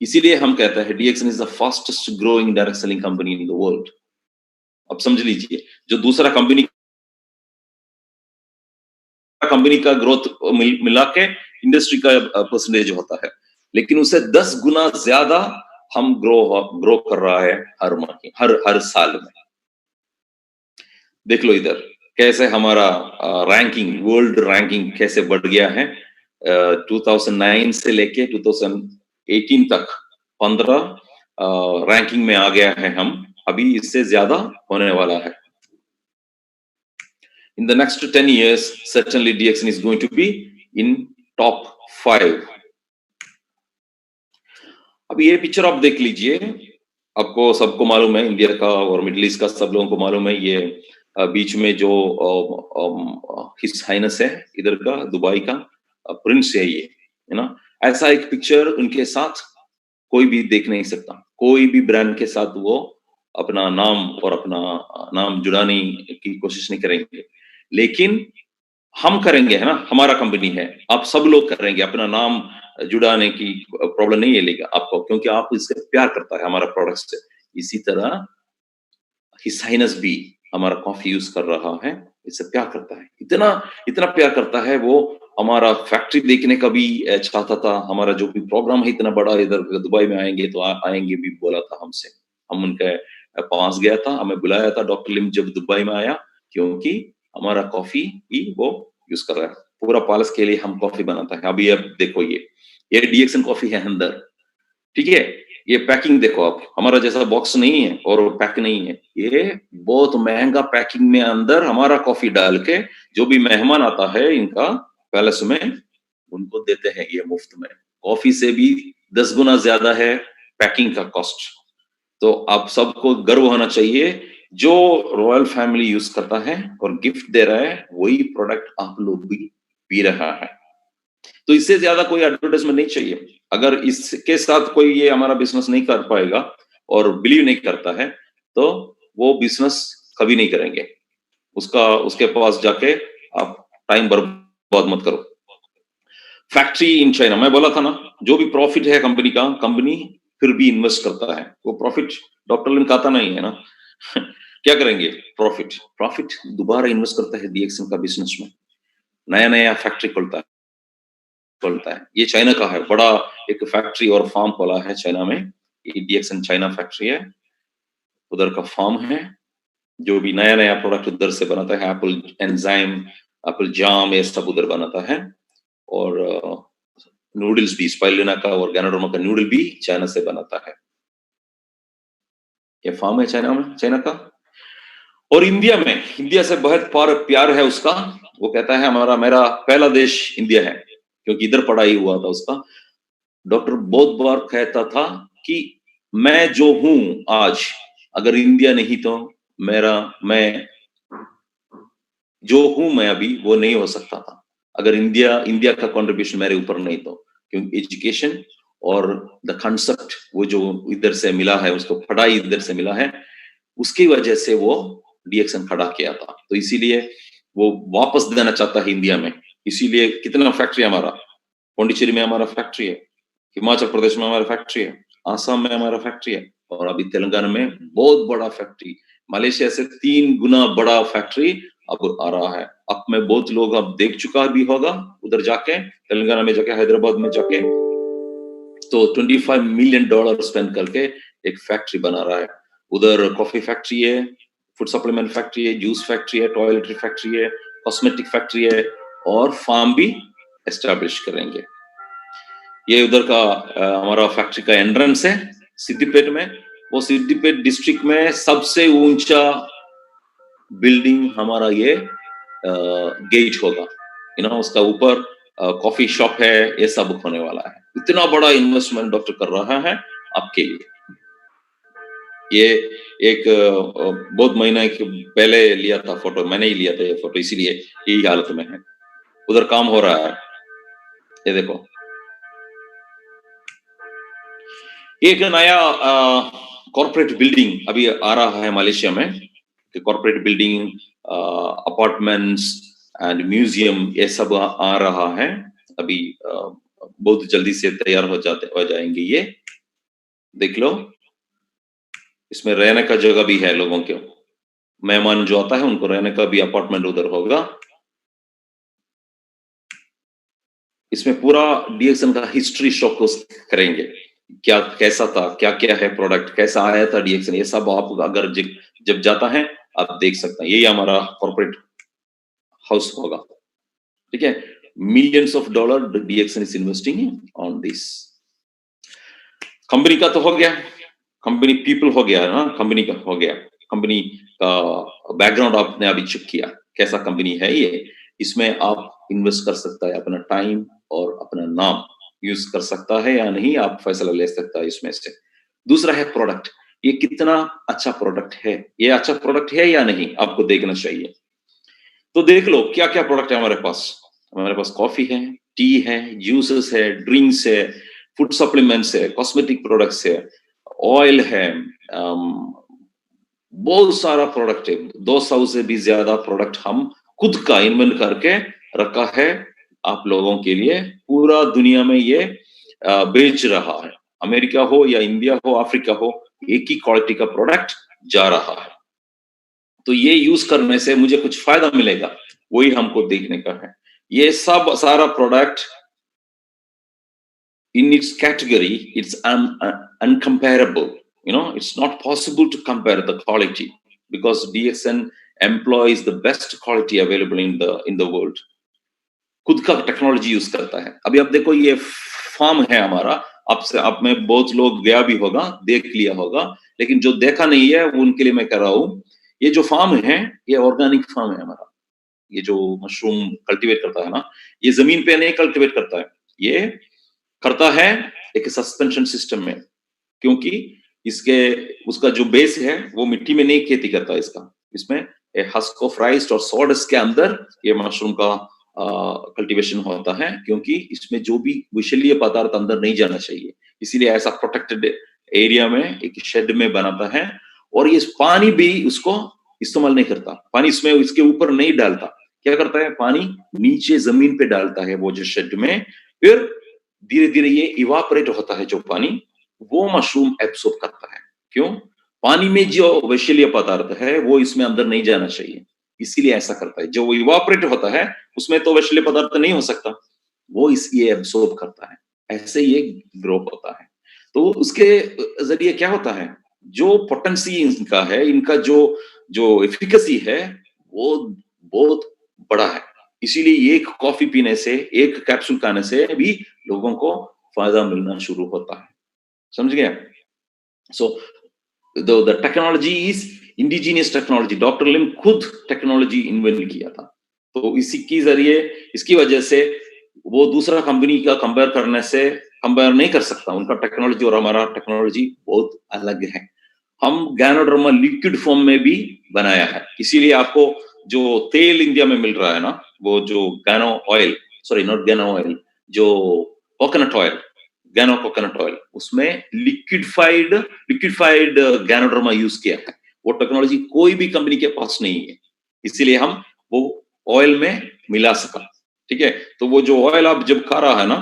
इसीलिए हम कहते हैं DXN is the fastest growing direct selling company in the world. अब समझ लीजिए, जो दूसरा कंपनी का ग्रोथ मिला के इंडस्ट्री का परसेंटेज होता है, लेकिन उससे 10 गुना ज्यादा हम ग्रो कर रहा है हर साल में। देख लो इधर कैसे हमारा रैंकिंग, वर्ल्ड रैंकिंग कैसे बढ़ गया है। 2009 से लेके 2018 तक 15 रैंकिंग में आ गया है हम। अभी इससे ज्यादा होने वाला है। In the next 10 years, certainly DXN is going to be in top 5. अब ये पिक्चर आप देख लीजिए, आपको सबको मालूम है, इंडिया का और मिडिल ईस्ट का सब लोगों को मालूम है, ये बीच में जो हिज हाइनेस है इधर का, दुबई का प्रिंस है ये, है ना। ऐसा एक पिक्चर उनके साथ कोई भी देख नहीं सकता। कोई भी ब्रांड के साथ वो अपना नाम और अपना नाम जुड़ाने की कोशिश नहीं करेंगे, लेकिन हम करेंगे, है ना। हमारा कंपनी है, आप सब लोग करेंगे, अपना नाम जुड़ाने की प्रॉब्लम नहीं लेगा आपको, क्योंकि आप इससे प्यार करता है हमारा प्रोडक्ट से। इसी तरह हिज हाइनेस भी हमारा कॉफी यूज कर रहा है, इससे प्यार करता है, इतना इतना प्यार करता है। वो हमारा फैक्ट्री देखने का भी चाहता था। हमारा जो भी प्रोग्राम है इतना बड़ा, इधर दुबई में आएंगे तो आएंगे भी बोला था हमसे। हम उनके पास गया था, हमें बुलाया था डॉक्टर लिम जब दुबई में आया, क्योंकि हमारा कॉफी ही वो यूज कर रहा है। पूरा पैलेस के लिए हम कॉफी बनाता है। अभी अब देखो, ये डीएक्सन कॉफी है अंदर, ठीक है। ये पैकिंग देखो आप, हमारा जैसा बॉक्स नहीं है और पैक नहीं है, ये बहुत महंगा पैकिंग में अंदर हमारा कॉफी डाल के जो भी मेहमान आता है इनका पैलेस में, उनको देते हैं ये मुफ्त में। कॉफी से भी 10 गुना ज्यादा है पैकिंग का कॉस्ट। तो आप सबको गर्व होना चाहिए, जो रॉयल फैमिली यूज करता है और गिफ्ट दे रहा है, वही प्रोडक्ट आप लोग भी पी रहा है। तो इससे ज्यादा कोई एडवर्टाइजमेंट नहीं चाहिए। अगर इसके साथ कोई ये हमारा बिजनेस नहीं कर पाएगा और बिलीव नहीं करता है, तो वो बिजनेस कभी नहीं करेंगे। उसके पास जाके आप टाइम बर्बाद मत करो। फैक्ट्री इन चाइना, मैं बोला था ना, जो भी प्रॉफिट है कंपनी का, कंपनी फिर भी इन्वेस्ट करता है। वो प्रॉफिट डॉक्टर लिम खाता नहीं है ना। क्या करेंगे? प्रॉफिट दोबारा इन्वेस्ट करता है डीएक्सन का बिजनेस में, नया नया फैक्ट्री खोलता है। ये चाइना का है, बड़ा एक फैक्ट्री और फार्म खोला है चाइना में। ये डीएक्सन चाइना फैक्ट्री है, उधर का फार्म है। जो भी नया नया प्रोडक्ट उधर से बनाता है, एप्पल एंजाइम, एप्पल जाम, ये सब उधर बनाता है। और नूडल्स भी, स्पाइरुलिना का और गैनोडर्मा का नूडल भी चाइना से बनाता है। ये फार्म है चाइना में, चाइना का। और इंडिया से बहुत प्यार है उसका। वो कहता है मेरा पहला देश इंडिया है, क्योंकि इधर पढ़ाई हुआ था उसका। डॉक्टर बहुत बार कहता था कि मैं जो हूं आज, अगर इंडिया नहीं तो मैं जो हूं मैं अभी वो नहीं हो सकता था, अगर इंडिया का कंट्रीब्यूशन मेरे ऊपर नहीं तो। क्योंकि एजुकेशन और द कंसेप्ट वो जो इधर से मिला है, उसको पढ़ाई इधर से मिला है, उसकी वजह से वो डीएक्सन खड़ा किया था। तो इसीलिए वो वापस देना चाहता है इंडिया में। इसीलिए कितना फैक्ट्री हमारा, पौंडीचेरी में हमारा फैक्ट्री है, हिमाचल प्रदेश में हमारा फैक्ट्री है, आसाम में हमारा फैक्ट्री है, और अभी तेलंगाना में बहुत बड़ा फैक्ट्री, मलेशिया से 3 गुना बड़ा फैक्ट्री अब आ रहा है। अब में बहुत लोग अब देख चुका भी होगा उधर जाके, तेलंगाना में जाके, हैदराबाद में जाके, तो $25 मिलियन स्पेंड करके एक फैक्ट्री बना रहा है। उधर कॉफी फैक्ट्री है, फूड सप्लीमेंट फैक्ट्री है, जूस फैक्ट्री है, टॉयलेटरी फैक्ट्री है, कॉस्मेटिक फैक्ट्री है, और फार्म भी एस्टैब्लिश करेंगे। ये उधर का हमारा फैक्ट्री का एंट्रेंस है सिद्दीपेट में। वो सिद्दीपेट डिस्ट्रिक्ट में सबसे ऊंचा बिल्डिंग हमारा ये गेट होगा, उसका ऊपर कॉफी शॉप है, ये सब होने वाला है। इतना बड़ा इन्वेस्टमेंट डॉक्टर कर रहा है आपके लिए। ये एक बहुत महीना पहले लिया था फोटो, मैंने ही लिया था ये फोटो, इसीलिए यही हालत में है। उधर काम हो रहा है, ये देखो। एक नया कॉर्पोरेट बिल्डिंग अभी आ रहा है मलेशिया में, corporate building, apartments and museum, ये सब आ रहा है अभी, बहुत जल्दी से तैयार हो जाएंगे ये। देख लो, इसमें रहने का जगह भी है लोगों के, मेहमान जो आता है उनको रहने का भी अपार्टमेंट उधर होगा। इसमें पूरा डीएक्सन का हिस्ट्री शोकेस करेंगे, क्या कैसा था, क्या क्या है प्रोडक्ट, कैसा आया था डीएक्सन, ये सब आप अगर जब जाता है आप देख सकते हैं। यही हमारा कॉर्पोरेट हाउस होगा, ठीक है। Millions of dollar DXN is investing on this. Company का तो हो गया, कंपनी पीपल हो गया ना, कंपनी का हो गया। कंपनी का बैकग्राउंड आपने अभी चेक किया, कैसा कंपनी है ये। इसमें आप इन्वेस्ट कर सकता है अपना टाइम और अपना नाम यूज कर सकता है या नहीं, आप फैसला ले सकता है इसमें से। दूसरा है प्रोडक्ट, ये कितना अच्छा प्रोडक्ट है, ये अच्छा प्रोडक्ट है या नहीं, आपको देखना चाहिए। तो देख लो क्या क्या प्रोडक्ट है हमारे पास। हमारे पास कॉफी है, टी है, जूसेस है, ड्रिंक्स है, फूड सप्लीमेंट्स है, कॉस्मेटिक प्रोडक्ट्स है, ऑयल है, बहुत सारा प्रोडक्ट है। 200 से भी ज्यादा प्रोडक्ट हम खुद का इन्वेंट करके रखा है आप लोगों के लिए। पूरा दुनिया में ये बेच रहा है, अमेरिका हो या इंडिया हो, अफ्रीका हो, एक ही क्वालिटी का प्रोडक्ट जा रहा है। तो ये यूज करने से मुझे कुछ फायदा मिलेगा, वही हमको देखने का है। ये सब सारा product in its category, it's uncomparable. It's not possible to compare the quality because DXN employs the best quality available in the world. खुद का टेक्नोलॉजी यूज करता है। अभी आप देखो, ये फार्म है हमारा, आप में बहुत लोग गया भी होगा, देख लिया होगा, लेकिन जो देखा नहीं है उनके लिए मैं कह रहा हूं। ये जो फार्म है, ये ऑर्गेनिक फार्म है हमारा। ये जो मशरूम कल्टीवेट करता है ना, ये जमीन पे नहीं कल्टीवेट करता है, ये करता है एक सस्पेंशन सिस्टम में, क्योंकि उसका जो बेस है वो मिट्टी में नहीं खेती करता इसमें हस्क ऑफ राइस और सॉडस के अंदर ये मशरूम का कल्टीवेशन होता है, क्योंकि इसमें जो भी विषैले पदार्थ अंदर नहीं जाना चाहिए, इसीलिए ऐसा प्रोटेक्टेड एरिया में एक शेड में बनाता है। और ये पानी भी उसको इस्तेमाल नहीं करता, पानी इसमें इसके ऊपर नहीं डालता। क्या करता है, पानी नीचे जमीन पे डालता है वो जो शेड में, फिर धीरे धीरे ये इवापोरेट होता है जो पानी, वो मशरूम एब्सॉर्ब करता है। क्यों? पानी में जो विषैले पदार्थ है वो इसमें अंदर नहीं जाना चाहिए, इसीलिए ऐसा करता है। जो इवापोरेट होता है उसमें तो विषैले पदार्थ नहीं हो सकता, वो इसलिए एब्सॉर्ब करता है, ऐसे ये ग्रो होता है। तो उसके जरिए क्या होता है, जो पोटेंसी इनका है, इनका जो एफिकेसी है वो बहुत बड़ा है। इसीलिए एक कॉफी पीने से, एक कैप्सूल खाने से भी लोगों को फायदा मिलना शुरू होता है। समझ गए? So the technology is indigenous technology. Doctor Lim खुद टेक्नोलॉजी इन्वेंट किया था, तो इसी की जरिए, इसकी वजह से वो दूसरा कंपनी का कंपेयर करने से कंपेयर नहीं कर सकता, उनका टेक्नोलॉजी और हमारा टेक्नोलॉजी बहुत अलग है। हम गैनोडर्मा लिक्विड फॉर्म में भी बनाया है, इसीलिए आपको जो तेल इंडिया में मिल रहा है ना, वो जो gano oil, sorry not gano oil, जो coconut oil, gano coconut oil, उसमें लिक्विफाइड गैनोडर्मा यूज किया है। वो टेक्नोलॉजी कोई भी कंपनी के पास नहीं है, इसीलिए हम वो ऑयल में मिला सका। ठीक है, तो वो जो ऑयल आप जब खा रहा है ना,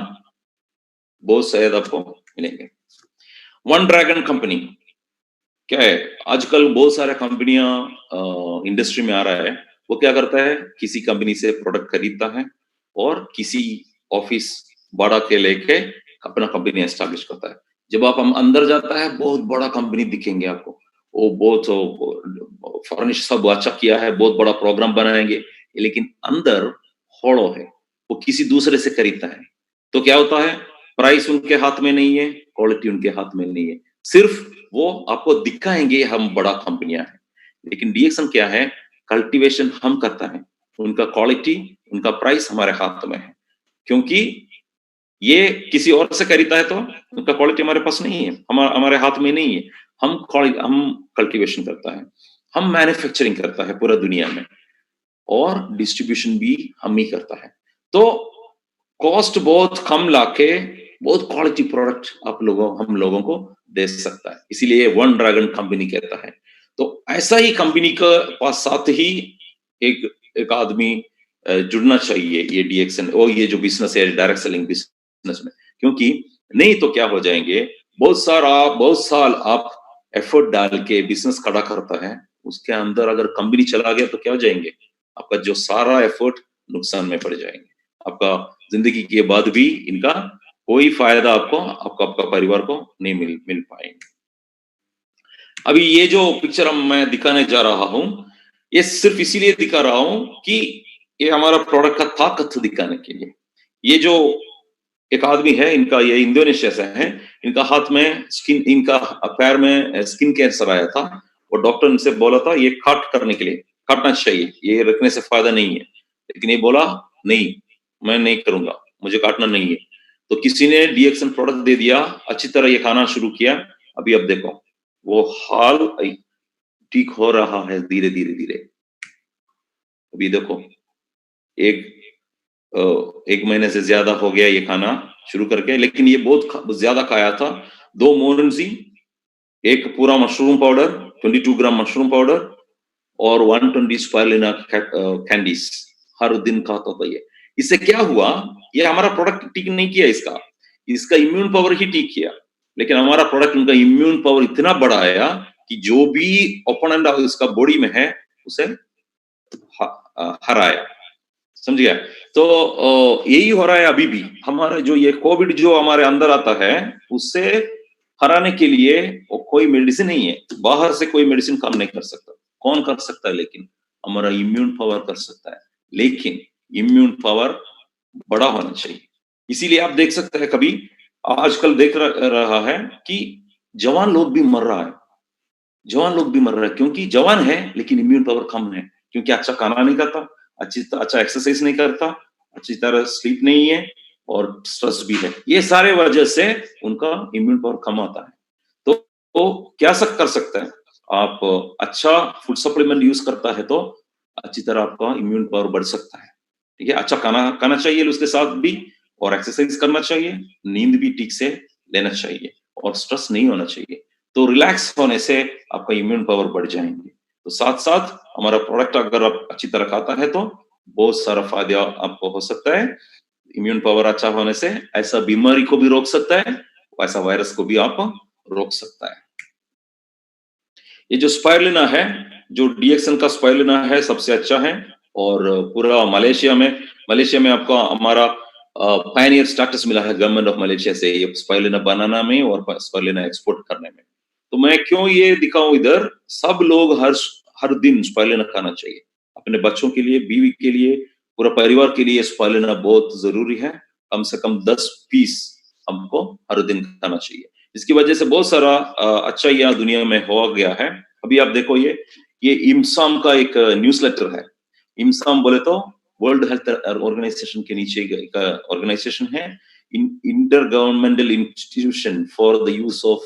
बहुत शायद आपको मिलेंगे। वन ड्रैगन कंपनी क्या है, आजकल बहुत सारे कंपनियां इंडस्ट्री में आ रहा है। वो क्या करता है, किसी कंपनी से प्रोडक्ट खरीदता है और किसी ऑफिस बड़ा के लेके अपना कंपनी एस्टैब्लिश करता है। जब आप हम अंदर जाता है, बहुत बड़ा कंपनी दिखेंगे आपको, वो बहुत फर्निश सब अच्छा किया है, बहुत बड़ा प्रोग्राम बनाएंगे, लेकिन अंदर होड़ो है, वो किसी दूसरे से खरीदता है। तो क्या होता है, प्राइस उनके हाथ में नहीं है, क्वालिटी उनके हाथ में नहीं है, सिर्फ वो आपको दिखाएंगे हम बड़ा कंपनियां हैं, लेकिन डीएक्सन क्या है, कल्टीवेशन हम करता है, उनका क्वालिटी, उनका प्राइस हमारे हाथ में है। क्योंकि ये किसी और से खरीदता है तो उनका क्वालिटी हमारे पास नहीं है, हमारे हाथ में नहीं है। हम कल्टीवेशन करता है, हम मैन्युफैक्चरिंग करता है पूरा दुनिया में, और डिस्ट्रीब्यूशन भी हम ही करता है। तो कॉस्ट बहुत कम लाके बहुत क्वालिटी प्रोडक्ट हम लोगों को दे सकता है, इसीलिए वन ड्रैगन कंपनी कहता है। तो ऐसा ही कंपनी का पास साथ ही एक आदमी जुड़ना चाहिए, ये डीएक्सन और ये जो बिजनेस है डायरेक्ट सेलिंग बिजनेस में, क्योंकि नहीं तो क्या हो जाएंगे, बहुत साल आप एफर्ट डाल के बिजनेस खड़ा करता है, उसके अंदर अगर कंपनी चला गया तो क्या हो जाएंगे, आपका जो सारा एफर्ट नुकसान में पड़ जाएंगे, आपका जिंदगी के बाद भी इनका कोई फायदा आपका परिवार को नहीं मिल पाएंगे। अभी ये जो पिक्चर मैं दिखाने जा रहा हूं, ये सिर्फ इसीलिए दिखा रहा हूं कि ये हमारा प्रोडक्ट का ताकत दिखाने के लिए। ये जो एक आदमी है, इनका ये इंडोनेशिया से है, इनका हाथ में इनका पैर में स्किन कैंसर आया था, और डॉक्टर इनसे बोला था ये करने के लिए, काटना चाहिए, ये रखने से फायदा नहीं है, लेकिन ये बोला नहीं, मैं नहीं करूंगा, मुझे काटना नहीं है। तो किसी ने डीएक्सन प्रोडक्ट दे दिया, अच्छी तरह ये खाना शुरू किया, अभी अब देखो वो हाल ठीक हो रहा है धीरे धीरे धीरे। अभी देखो एक महीने से ज्यादा हो गया ये खाना शुरू करके, लेकिन ये बहुत ज्यादा खाया था। 2 मोरनजी, एक पूरा mushroom powder, 22 gram mushroom powder और 120 स्पाइरुलिना कैंडीज हर दिन खाता था ये। इससे क्या हुआ, ये हमारा प्रोडक्ट ठीक नहीं किया, इसका इम्यून पावर ही ठीक किया, लेकिन हमारा प्रोडक्ट उनका इम्यून पावर इतना बढ़ाया कि जो भी ओपोनेंट इसका बॉडी में है उसे हराया, समझ गया। तो यही हो रहा है अभी भी, हमारा जो ये कोविड जो हमारे अंदर आता है, उससे हराने के लिए कोई मेडिसिन नहीं है, बाहर से कोई मेडिसिन काम नहीं कर सकता। कौन कर सकता है, लेकिन हमारा इम्यून पावर कर सकता है, लेकिन इम्यून पावर बड़ा होना चाहिए। इसीलिए आप देख सकते हैं, कभी आजकल देख रहा है कि जवान लोग भी मर रहा है, क्योंकि जवान है लेकिन इम्यून पावर कम है, क्योंकि अच्छा खाना नहीं खाता, अच्छा एक्सरसाइज नहीं करता, अच्छी तरह स्लीप नहीं है, और स्ट्रेस भी है। ये सारे वजह से उनका इम्यून पावर कम आता है। तो क्या कर सकते हैं आप, अच्छा फूड सप्लीमेंट यूज करता है तो अच्छी तरह आपका इम्यून पावर बढ़ सकता है। ठीक है, अच्छा खाना खाना चाहिए उसके साथ भी, और एक्सरसाइज करना चाहिए, नींद भी ठीक से लेना चाहिए, और स्ट्रेस नहीं होना चाहिए। तो रिलैक्स होने से आपका इम्यून पावर बढ़ जाएंगे। तो साथ साथ हमारा प्रोडक्ट अगर आप अच्छी तरह खाता है तो बहुत सारा फायदा आपको हो सकता है। इम्यून पावर अच्छा होने से ऐसा बीमारी को भी रोक सकता है, ऐसा वायरस को भी आप रोक सकता है। ये जो स्पाइरुलिना है, जो डीएक्सन का स्पाइरुलिना है, सबसे अच्छा है, और पूरा मलेशिया में आपको हमारा पायनियर स्टेटस मिला है गवर्नमेंट ऑफ मलेशिया से, ये स्पाइरुलिना बनाना में और स्पाइरुलिना एक्सपोर्ट करने में। तो मैं क्यों ये दिखाऊं इधर, सब लोग हर दिन स्पाइरुलिना खाना चाहिए, अपने बच्चों के लिए, बीवी के लिए, पूरा परिवार के लिए स्पाइरुलिना बहुत जरूरी है। कम से कम 10 पीस हमको हर दिन खाना चाहिए। इसकी वजह से बहुत सारा अच्छा यहाँ दुनिया में हो गया है। अभी आप देखो, ये इमसाम का एक न्यूज़लेटर है। इमसाम बोले तो वर्ल्ड हेल्थ ऑर्गेनाइजेशन के नीचे का ऑर्गेनाइजेशन है। intergovernmental institution for the use of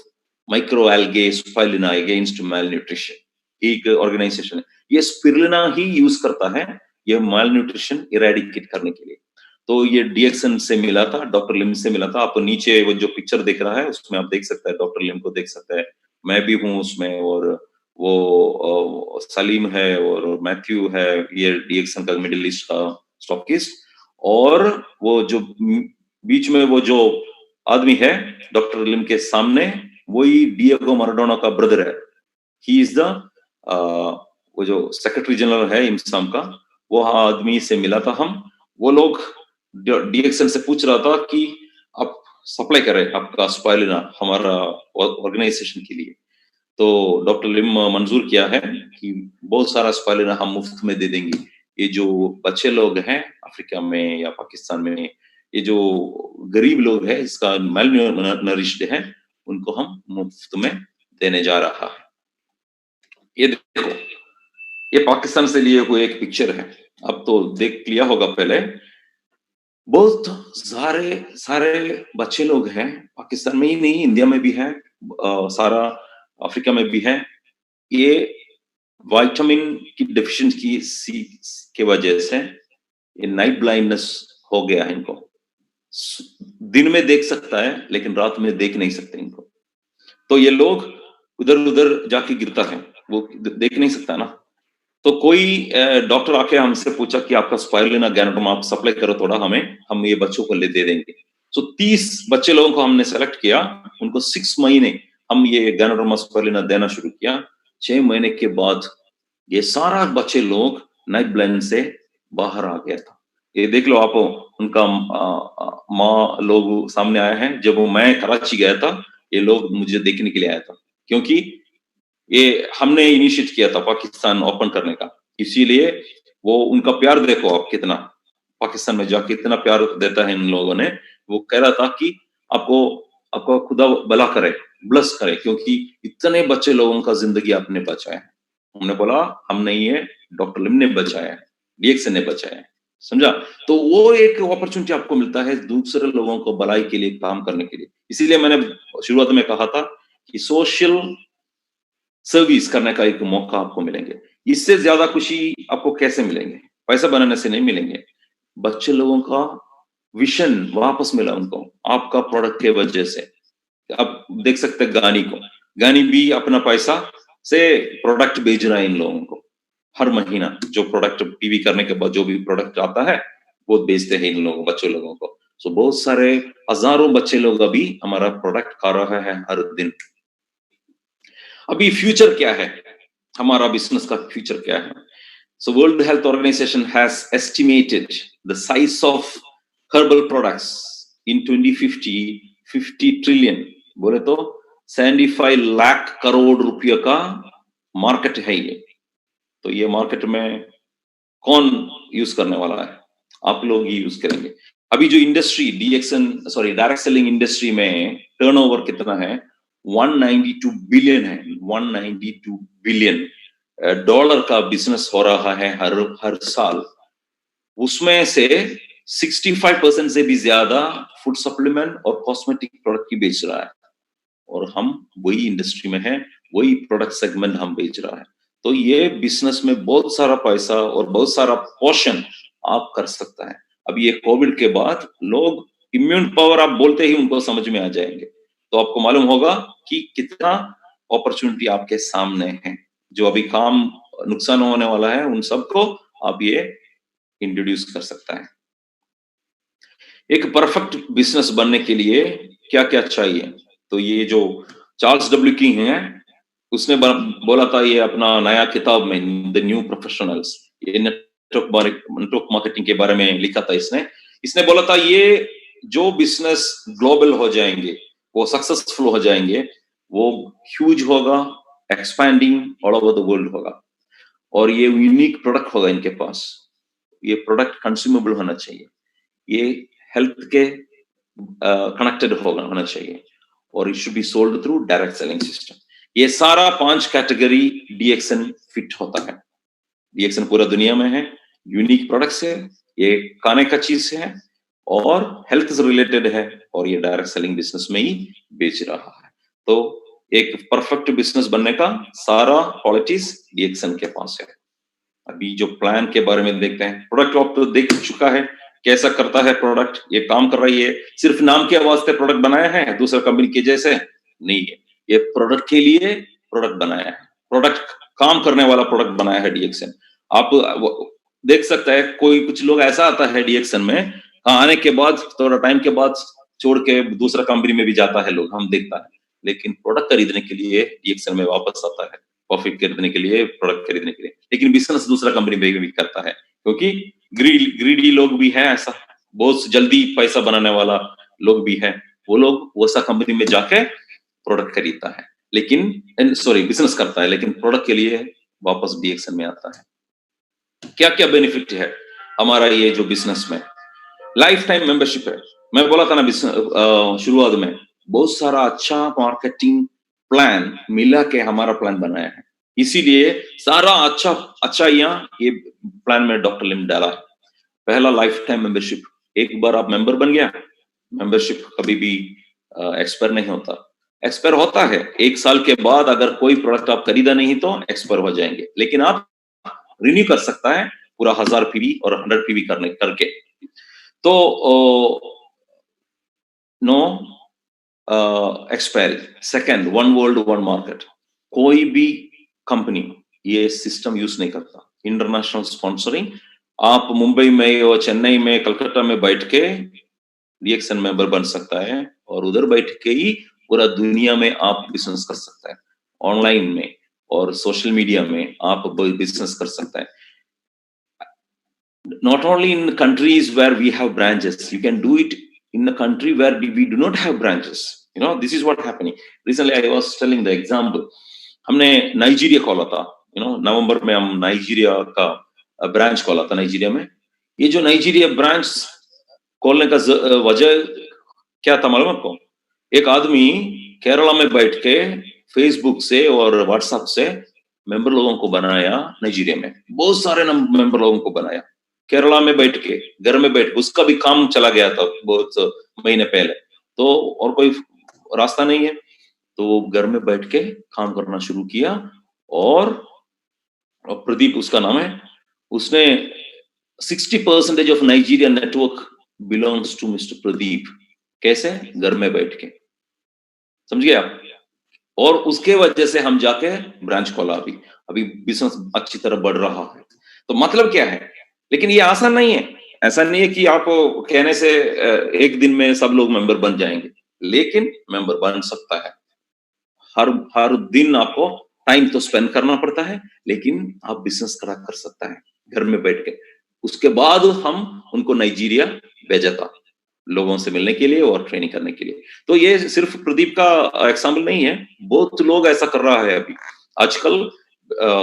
microalgae spirulina against malnutrition. एक ऑर्गेनाइजेशन है, ये स्पिरुलिना ही यूज करता है ये malnutrition इरेडिकेट करने के लिए। तो ये डीएक्सन से मिला था, डॉक्टर लिम से मिला था। आप नीचे वो जो पिक्चर देख रहा है उसमें आप देख सकते हैं, डॉक्टर लिम को देख सकते हैं, मैं भी हूँ उसमें, और वो सलीम है और मैथ्यू है, ये डीएक्सन का मिडिल ईस्ट का स्टॉकिस्ट, और वो जो बीच में वो जो आदमी है डॉक्टर लिम के सामने, वही डिएगो माराडोना का ब्रदर है। ही इज द वो जो सेक्रेटरी जनरल है इम्साम का, वो आदमी से मिला था हम। वो लोग डीएक्सन से पूछ रहा था कि आप सप्लाई करें आपका स्पाइरुलिना हमारा ऑर्गेनाइजेशन के लिए। तो डॉक्टर लिम मंजूर किया है कि बहुत सारा स्पाइरुलिना हम मुफ्त में दे देंगे। ये जो बच्चे लोग हैं अफ्रीका में या पाकिस्तान में, ये जो गरीब लोग हैं, इसका मेलनरिश्ड है, उनको हम मुफ्त में देने जा रहा है। ये देखो, ये पाकिस्तान से लिए हुए एक पिक्चर है, अब तो देख लिया होगा पहले। बहुत सारे बच्चे लोग हैं, पाकिस्तान में ही नहीं, इंडिया में भी है, सारा अफ्रीका में भी है। ये विटामिन की डेफिशिएंसी की वजह से ये नाइट ब्लाइंडनेस हो गया है इनको। दिन में देख सकता है लेकिन रात में देख नहीं सकते इनको। तो ये लोग उधर जाके गिरता है, वो देख नहीं सकता ना। तो कोई डॉक्टर आके हमसे पूछा कि आपका स्पाइरुलिना गैनोडर्म आप सप्लाई करो थोड़ा हमें, हम ये बच्चों को ले दे देंगे। तो 30 बच्चे लोगों को हमने सेलेक्ट किया, उनको 6 महीने हम ये गैनोडर्म स्पाइरुलिना देना शुरू किया। 6 महीने के बाद ये सारा बच्चे लोग नाइट ब्लाइंड से बाहर आ गया था। ये देख लो आप, उनका माँ लोग सामने आए हैं। जब मैं कराची गया था, ये लोग मुझे देखने के लिए आया था, क्योंकि ये हमने इनिशिएट किया था पाकिस्तान ओपन करने का, इसीलिए वो उनका प्यार देखो आप कितना, पाकिस्तान में जाके इतना प्यार देता है इन लोगों ने। वो कह रहा था कि आपको खुदा भला करे, ब्लेस करे, क्योंकि इतने बच्चे लोगों का जिंदगी आपने बचाया है। हमने बोला हम नहीं है, डॉक्टर लिम ने बचाया है, डीएक्सन ने बचाया है, समझा। तो वो एक अपॉर्चुनिटी आपको मिलता है दूसरे लोगों को भलाई के लिए काम करने के लिए। इसीलिए मैंने शुरुआत में कहा था कि सोशल सर्विस करने का एक मौका आपको मिलेंगे। इससे ज्यादा खुशी आपको कैसे मिलेंगे? पैसा बनाने से नहीं मिलेंगे। बच्चे लोगों का विजन वापस मिला उनको आपका प्रोडक्ट के वजह से। आप देख सकते हैं गानी को, गानी भी अपना पैसा से प्रोडक्ट बेच रहा है इन लोगों को। हर महीना जो प्रोडक्ट पीवी करने के बाद जो भी प्रोडक्ट आता है वो बेचते हैं इन लोगों बच्चों लोगों को। सो बहुत सारे हजारों बच्चे लोग अभी हमारा प्रोडक्ट खा रहा है हर दिन। अभी फ्यूचर क्या है, हमारा बिजनेस का फ्यूचर क्या है? So world health organization has estimated the size of herbal products in 2050 50 trillion, बोले तो 75 लाख करोड़ रुपये का मार्केट है ये। तो ये मार्केट में कौन यूज करने वाला है? आप लोग ही यूज करेंगे। अभी जो इंडस्ट्री डायरेक्ट सेलिंग इंडस्ट्री में टर्नओवर कितना है? 192 बिलियन है, 192 बिलियन डॉलर का बिजनेस हो रहा है हर साल। उसमें से 65% से भी ज्यादा फूड सप्लीमेंट और कॉस्मेटिक प्रोडक्ट की बेच रहा है, और हम वही इंडस्ट्री में है, वही प्रोडक्ट सेगमेंट हम बेच रहा है। तो ये बिजनेस में बहुत सारा पैसा और बहुत सारा पोर्शन आप कर सकता है। अब ये कोविड के बाद लोग इम्यून पावर आप बोलते ही उनको समझ में आ जाएंगे, तो आपको मालूम होगा कि कितना अपॉर्चुनिटी आपके सामने है। जो अभी काम नुकसान होने वाला है उन सबको आप ये इंट्रोड्यूस कर सकता है। एक परफेक्ट बिजनेस बनने के लिए क्या क्या चाहिए? तो ये जो चार्ल्स डब्ल्यू की हैं, उसने बोला था ये अपना नया किताब में द न्यू प्रोफेशनल्स, ये नेटवर्क मार्केटिंग के बारे में लिखा था इसने बोला था ये जो बिजनेस ग्लोबल हो जाएंगे, वो सक्सेसफुल हो जाएंगे, वो ह्यूज होगा, expanding all over the world होगा, और ये यूनिक प्रोडक्ट होगा इनके पास। ये प्रोडक्ट कंज्यूमेबल होना चाहिए, ये हेल्थ के कनेक्टेड होना चाहिए, और it should be sold through direct selling system. ये सारा 5 कैटेगरी डीएक्सन फिट होता है। डीएक्सन पूरा दुनिया में है, यूनिक प्रोडक्ट्स है, ये खाने का चीज है, और हेल्थ से रिलेटेड है और ये डायरेक्ट सेलिंग बिजनेस में ही बेच रहा है। तो एक परफेक्ट बिजनेस बनने का सारा क्वालिटीज डीएक्सन के पास है। अभी जो प्लान के बारे में देखते हैं, प्रोडक्ट आप तो देख चुका है कैसा करता है प्रोडक्ट, ये काम कर रही है, सिर्फ नाम के वास्ते प्रोडक्ट बनाया है दूसरा कंपनी के जैसे नहीं है, ये प्रोडक्ट के लिए प्रोडक्ट बनाया है, प्रोडक्ट काम करने वाला प्रोडक्ट बनाया है डीएक्सन। आप देख सकते हैं कोई कुछ लोग ऐसा आता है डीएक्सन में, आने के बाद थोड़ा टाइम के बाद छोड़ के दूसरा कंपनी में भी जाता है लोग, हम देखता है, लेकिन प्रोडक्ट खरीदने के लिए डीएक्सन में वापस आता है, प्रॉफिट खरीदने के लिए, प्रोडक्ट खरीदने के लिए, लेकिन बिजनेस दूसरा कंपनी में भी करता है क्योंकि ग्रीडी लोग भी हैं, ऐसा बहुत जल्दी पैसा बनाने वाला लोग भी है, वो लोग वैसा कंपनी में जाके प्रोडक्ट खरीदता है, लेकिन सॉरी बिजनेस करता है, लेकिन प्रोडक्ट के लिए वापस डीएक्सन में आता है। क्या क्या बेनिफिट है हमारा ये जो बिजनेस में, लाइफ टाइम मेंबरशिप है। मैं बोला था ना शुरुआत में बहुत सारा अच्छा मार्केटिंग प्लान मिला के हमारा प्लान बनाया है, इसीलिए सारा अच्छा यहाँ ये प्लान में डॉक्टर लिम डाला है। पहला लाइफ टाइम मेंबरशिप, एक बार आप मेंबर बन गया, मेंबरशिप कभी भी एक्सपायर नहीं होता, एक्सपायर होता है 1 साल के बाद, अगर कोई प्रोडक्ट आप खरीदा नहीं तो एक्सपायर हो जाएंगे, लेकिन आप रिन्यू कर सकता है पूरा 1000 पीवी और 100 पीवी करके। तो no expiry. Second, one world one market, कोई भी कंपनी ये सिस्टम यूज नहीं करता, इंटरनेशनल स्पॉन्सरिंग, आप मुंबई में और चेन्नई में कलकत्ता में बैठ के डीएक्सन मेंबर बन सकता है और उधर बैठ के ही पूरा दुनिया में आप बिजनेस कर सकता है, ऑनलाइन में और सोशल मीडिया में आप बिजनेस कर सकता है। Not only in countries where we have branches, you can do it in a country where we do not have branches. You know, this is what happening. Recently, I was telling the example. हमने Nigeria खोला था, नवंबर में हम Nigeria का branch खोला था Nigeria में। ये जो नाइजीरिया ब्रांच खोलने का वजह क्या था मालूम आपको? एक आदमी केरला में बैठ के फेसबुक से और व्हाट्सएप से मेंबर लोगों को बनाया, नाइजीरिया में बहुत सारे मेंबर लोगों को बनाया, केरला में बैठ के, घर में बैठ के, उसका भी काम चला गया था बहुत महीने पहले, तो और कोई रास्ता नहीं है, तो वो घर में बैठ के काम करना शुरू किया, और प्रदीप उसका नाम है, उसने 60% of Nigeria network belongs to mister Pradeep. कैसे? घर में बैठ के, समझ गए आप? और उसके वजह से हम जाके ब्रांच खोला, अभी बिजनेस अच्छी तरह बढ़ रहा है। तो मतलब क्या है, लेकिन ये आसान नहीं है, ऐसा नहीं है कि आप कहने से एक दिन में सब लोग मेंबर बन जाएंगे, लेकिन मेंबर बन सकता है। हर दिन आपको टाइम तो स्पेंड करना पड़ता है, लेकिन आप बिजनेस कर सकता है घर में बैठ के। उसके बाद हम उनको नाइजीरिया भेजा था लोगों से मिलने के लिए और ट्रेनिंग करने के लिए। तो ये सिर्फ प्रदीप का एग्जाम्पल नहीं है, बहुत लोग ऐसा कर रहा है अभी आजकल।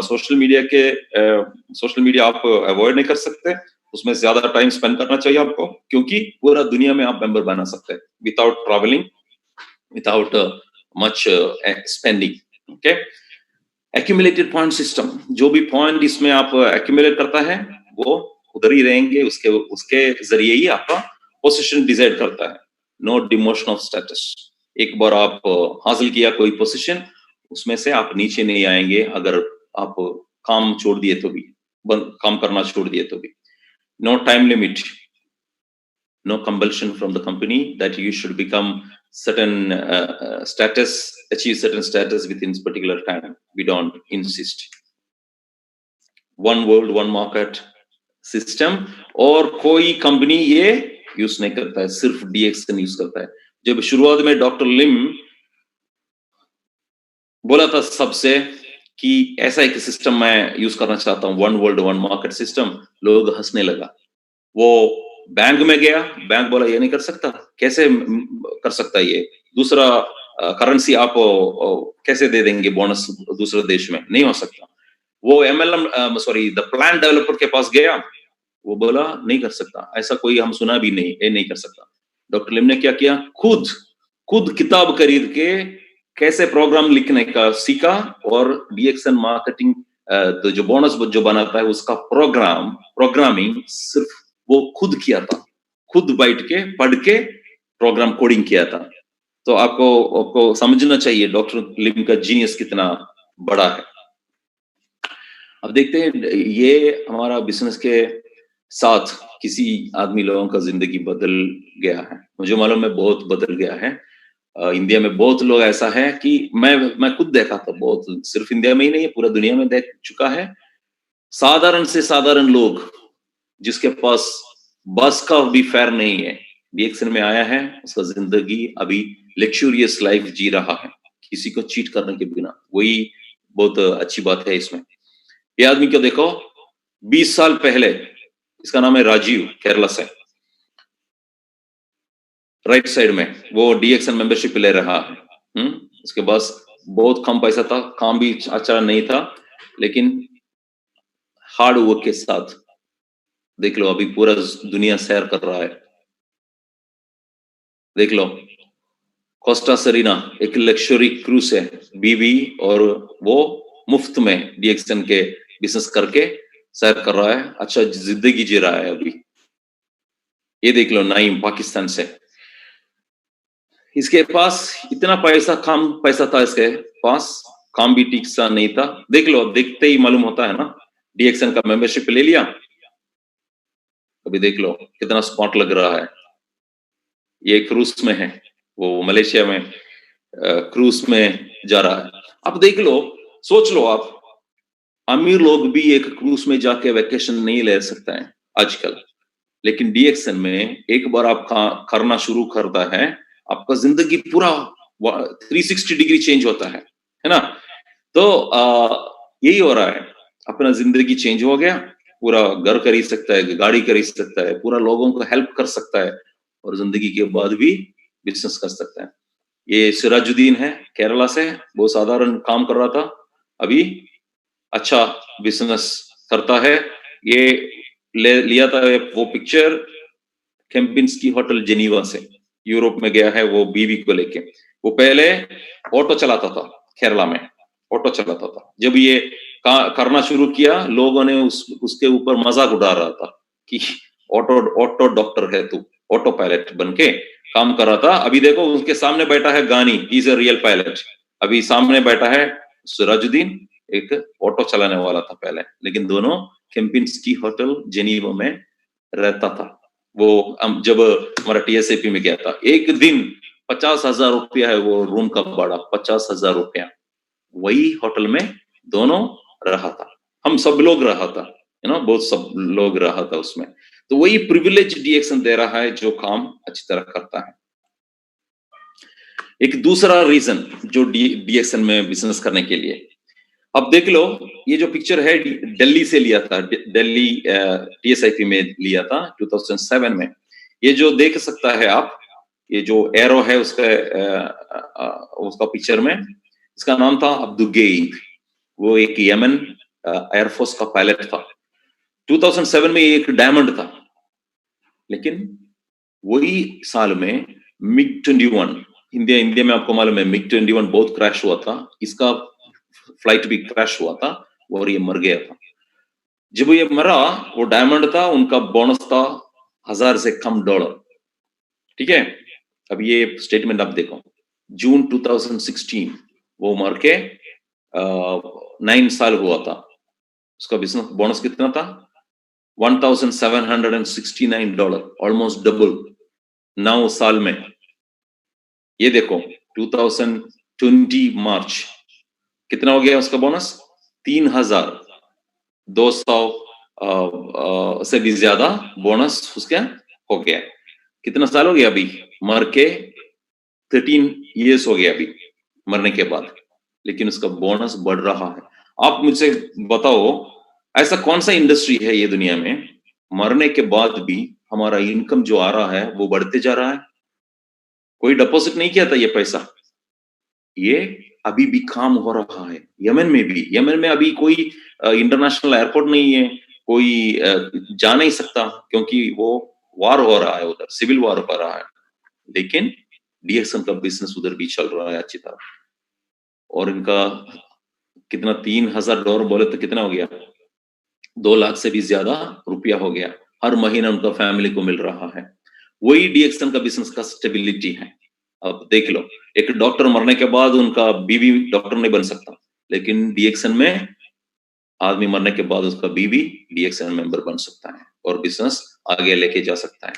सोशल मीडिया आप अवॉइड नहीं कर सकते, उसमें ज्यादा टाइम स्पेंड करना चाहिए आपको, क्योंकि पूरा दुनिया में आप मेंबर बना सकते हैं without travelling, without much spending. Okay, accumulated point system, जो भी पॉइंट इसमें आप एक्यूमुलेट करता है वो उधर ही रहेंगे, उसके जरिए ही आपका पोजीशन डिसाइड करता है। नो डिमोशन ऑफ स्टेटस, एक बार आप हासिल किया कोई पोजीशन, उसमें से आप नीचे नहीं आएंगे अगर आप काम छोड़ दिए तो भी, काम करना छोड़ दिए तो भी। No time limit, no compulsion from the company that you should become certain status, achieve certain status within particular time. We don't insist. One world, one market system, और कोई कंपनी ये यूज नहीं करता है, सिर्फ डीएक्सन यूज करता है। जब शुरुआत में डॉक्टर लिम बोला था सबसे कि ऐसा एक सिस्टम मैं यूज करना चाहता हूँ, one world one market system, लोग हंसने लगा। वो बैंक में गया, बैंक बोला ये नहीं कर सकता, कैसे कर सकता ये, दूसरा करेंसी आप कैसे दे देंगे बोनस दूसरे देश में, नहीं हो सकता। वो MLM sorry the plan developer के पास गया, वो बोला नहीं कर सकता, ऐसा कोई हम सुना भी नहीं, ये नहीं कर सकता। डॉक्टर लिम ने क्या किया, खुद किताब खरीद के कैसे प्रोग्राम लिखने का सीखा, और डीएक्सन मार्केटिंग तो जो बोनस जो बनाता है उसका प्रोग्रामिंग सिर्फ वो खुद किया था, खुद बैठ के पढ़ के प्रोग्राम कोडिंग किया था। तो आपको समझना चाहिए डॉक्टर लिम का जीनियस कितना बड़ा है। अब देखते हैं ये हमारा बिजनेस के साथ किसी आदमी लोगों का जिंदगी बदल गया है, मुझे मालूम है बहुत बदल गया है। इंडिया में बहुत लोग ऐसा है कि मैं खुद देखा था, बहुत सिर्फ इंडिया में ही नहीं है पूरा दुनिया में देख चुका है। साधारण से साधारण लोग जिसके पास बस का भी फेयर नहीं है, डीएक्सन में आया है, उसका जिंदगी अभी लग्जूरियस लाइफ जी रहा है किसी को चीट करने के बिना। वही बहुत अच्छी बात है इसमें। ये आदमी को देखो 20 साल पहले, इसका नाम है राजीव, केरला से, राइट साइड में वो डीएक्सन मेंबरशिप ले रहा है। उसके पास बहुत कम पैसा था, काम भी अच्छा नहीं था, लेकिन हार्ड वर्क के साथ देख लो अभी पूरा दुनिया सैर कर रहा है। देख लो कोस्टा सरीना एक लग्जरी क्रूज है, बीवी और वो मुफ्त में डीएक्सन के बिजनेस करके सैर कर रहा है, अच्छा जिंदगी जी रहा है अभी। ये देख लो नाइम पाकिस्तान से, इसके पास इतना पैसा, कम पैसा था इसके पास, काम भी ठीक सा नहीं था। देख लो देखते ही मालूम होता है ना, डीएक्सन का मेंबरशिप ले लिया, अभी देख लो कितना स्मार्ट लग रहा है। ये क्रूज में है, वो मलेशिया में क्रूज में जा रहा है। अब देख लो, सोच लो आप, अमीर लोग भी एक क्रूज में जाके वेकेशन नहीं ले सकते हैं आजकल, लेकिन डीएक्सन में एक बार आप करना शुरू करता है, आपका जिंदगी पूरा 360 डिग्री चेंज होता है ना। तो यही हो रहा है, अपना जिंदगी चेंज हो गया, पूरा घर खरीद सकता है, गाड़ी खरीद सकता है, पूरा लोगों को हेल्प कर सकता है, और जिंदगी के बाद भी बिजनेस कर सकता है। ये सिराजुद्दीन है, केरला से, बहुत साधारण काम कर रहा था, अभी अच्छा बिजनेस करता है। ये लिया था वो पिक्चर केम्पिंस्की होटल जेनीवा से, यूरोप में गया है वो बीवी को लेके। वो पहले ऑटो चलाता था, केरला में ऑटो चलाता था। जब ये करना शुरू किया, लोगों ने उसके ऊपर मजाक उड़ा रहा था कि ऑटो डॉक्टर है तू, ऑटो पायलट बन के काम कर रहा था। अभी देखो उसके सामने बैठा है गानी, he is a real pilot. अभी सामने बैठा है सिराजुद्दीन, एक ऑटो चलाने वाला था पहले, लेकिन दोनों केम्पिंस्की होटल जेनीवा में रहता था। वो जब हमारा टीएसएपी में गया था, एक दिन 50,000 रुपया है वो रूम का भाड़ा, 50,000 रुपया, वही होटल में दोनों रहा था, हम सब लोग रहा था, बहुत सब लोग रहा था उसमें। तो वही प्रिविलेज डीएक्सन दे रहा है जो काम अच्छी तरह करता है। एक दूसरा रीजन जो डीएक्सन में बिजनेस करने के लिए, अब देख लो ये जो पिक्चर है दिल्ली से लिया था, दिल्ली टीएसआईपी में लिया था 2007 में। ये जो देख सकता है आप, ये जो एरो है उसका पिक्चर में, इसका नाम था अब्दुगेई, वो एक यमन एयरफोर्स का पायलट था। 2007 में एक डायमंड था, लेकिन वही साल में मिग 21, इंडिया में आपको मालूम है मिग 21 बहुत क्रैश हुआ था, इसका फ्लाइट भी क्रैश हुआ था और ये मर गया था। जब ये मरा, वो डायमंड था, उनका बोनस था 1000 से कम डॉलर, ठीक है। अब ये स्टेटमेंट आप देखो, जून 2016 वो मर के 9 साल हुआ था, उसका बिजनेस बोनस कितना था, $1,769, ऑलमोस्ट डबल 9 साल में। ये देखो 2020 मार्च कितना हो गया उसका बोनस, 3,200 से भी ज्यादा बोनस उसका हो गया। कितना साल हो गया अभी मर के, 13 इयर्स हो गया अभी मरने के बाद, लेकिन उसका बोनस बढ़ रहा है। आप मुझसे बताओ, ऐसा कौन सा इंडस्ट्री है ये दुनिया में, मरने के बाद भी हमारा इनकम जो आ रहा है वो बढ़ते जा रहा है? कोई डिपॉजिट नहीं किया था ये पैसा, ये अभी भी काम हो रहा है। यमन में भी, यमन में अभी कोई इंटरनेशनल एयरपोर्ट नहीं है, कोई जा नहीं सकता, क्योंकि वो वार हो रहा है उधर, सिविल वार हो रहा है, लेकिन डीएक्सन का बिजनेस उधर भी चल रहा है अच्छी तरह। और इनका कितना, $3,000 बोले तो कितना हो गया, 2 लाख से भी ज्यादा रुपया हो गया, हर महीना उनका फैमिली को मिल रहा है। वही डीएक्सन का बिजनेस का स्टेबिलिटी है। अब देख लो, एक डॉक्टर मरने के बाद उनका बीवी डॉक्टर नहीं बन सकता, लेकिन डीएक्सन में आदमी मरने के बाद उसका बीवी डीएक्सन मेंबर बन सकता है और बिजनेस आगे लेके जा सकता है।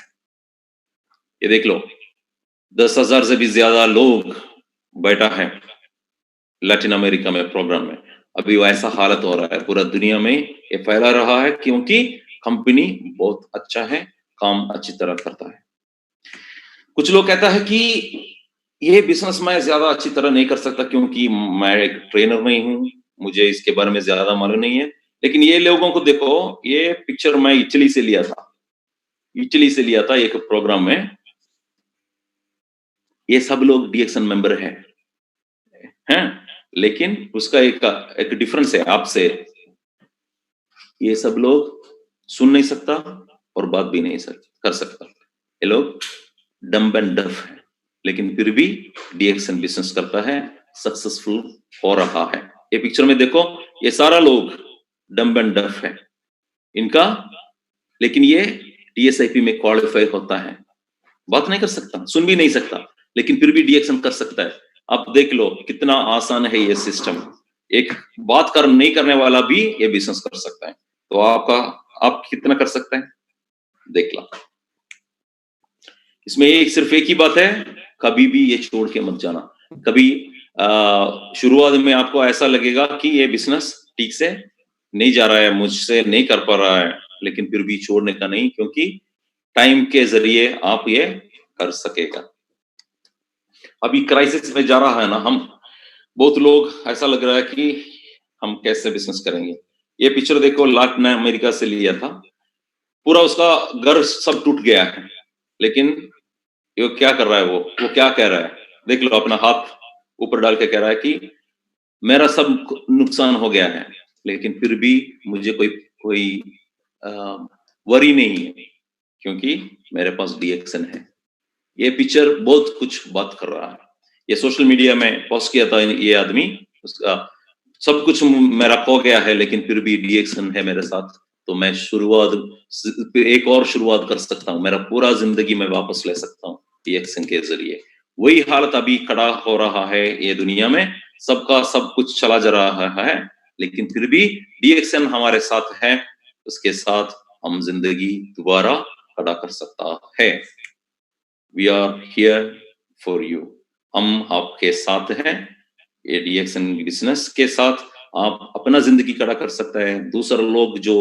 ये देख लो, 10,000 से भी ज्यादा लोग बैठा है लैटिन अमेरिका में प्रोग्राम में। अभी वैसा हालत हो रहा है पूरा दुनिया में, ये फैला रहा है क्योंकि कंपनी बहुत अच्छा है, काम अच्छी तरह करता है। कुछ लोग कहता है कि ये बिजनेस मैं ज्यादा अच्छी तरह नहीं कर सकता क्योंकि मैं एक ट्रेनर नहीं हूं, मुझे इसके बारे में ज्यादा मालूम नहीं है। लेकिन ये लोगों को देखो, ये पिक्चर मैं इटली से लिया था, इटली से लिया था एक प्रोग्राम में। ये सब लोग डीएक्सन मेंबर हैं, लेकिन उसका एक डिफरेंस है आपसे, ये सब लोग सुन नहीं सकता और बात भी नहीं कर सकता। ये लोग डम्ब एंड डफ है, लेकिन फिर भी डीएक्सन बिजनेस करता है, सक्सेसफुल हो रहा है। ये पिक्चर में देखो, ये सारा लोग डम्ब एंड डफ है इनका, लेकिन ये डीएसआईपी में क्वालिफाई होता है, बात नहीं कर सकता, सुन भी नहीं सकता, लेकिन फिर भी डीएक्सन कर सकता है। आप देख लो कितना आसान है ये सिस्टम, एक बात नहीं करने वाला भी ये बिजनेस कर सकता है। तो आप कितना कर सकते हैं, देख लो। इसमें सिर्फ एक ही बात है, कभी भी ये छोड़ के मत जाना। कभी शुरुआत में आपको ऐसा लगेगा कि ये बिजनेस ठीक से नहीं जा रहा है, मुझसे नहीं कर पा रहा है, लेकिन फिर भी छोड़ने का नहीं, क्योंकि टाइम के जरिए आप ये कर सकेगा। अभी क्राइसिस में जा रहा है ना हम, बहुत लोग ऐसा लग रहा है कि हम कैसे बिजनेस करेंगे। ये पिक्चर देखो, लैटिन अमेरिका से लिया था, पूरा उसका घर सब टूट गया है, लेकिन ये क्या कर रहा है, वो क्या कह रहा है, देख लो, अपना हाथ ऊपर डाल के कह रहा है कि मेरा सब नुकसान हो गया है, लेकिन फिर भी मुझे कोई वरी नहीं है, क्योंकि मेरे पास डीएक्सन है। ये पिक्चर बहुत कुछ बात कर रहा है। ये सोशल मीडिया में पोस्ट किया था ये आदमी, उसका सब कुछ मेरा खो गया है, लेकिन फिर भी डीएक्सन है मेरे साथ, तो मैं एक और शुरुआत कर सकता हूँ, मेरा पूरा जिंदगी में वापस ले सकता हूँ डीएक्सन के जरिए। वही हालत अभी खड़ा हो रहा है ये दुनिया में, सबका सब कुछ चला जा रहा है, लेकिन फिर भी डीएक्सन हमारे साथ है, उसके साथ हम जिंदगी दोबारा खड़ा कर सकता है। We are here for you, हम आपके साथ हैं। ये डीएक्सन बिजनेस के साथ आप अपना जिंदगी खड़ा कर सकते हैं, दूसरे लोग जो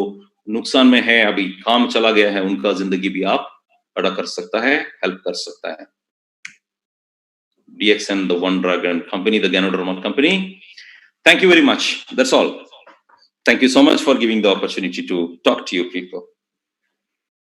नुकसान में है, अभी काम चला गया है, उनका जिंदगी भी आप खड़ा कर सकता है, हेल्प कर सकता है। DXN, the One Dragon company, the Ganoderma company. Thank you very much. That's all. Thank you so much for giving the opportunity to talk to you people.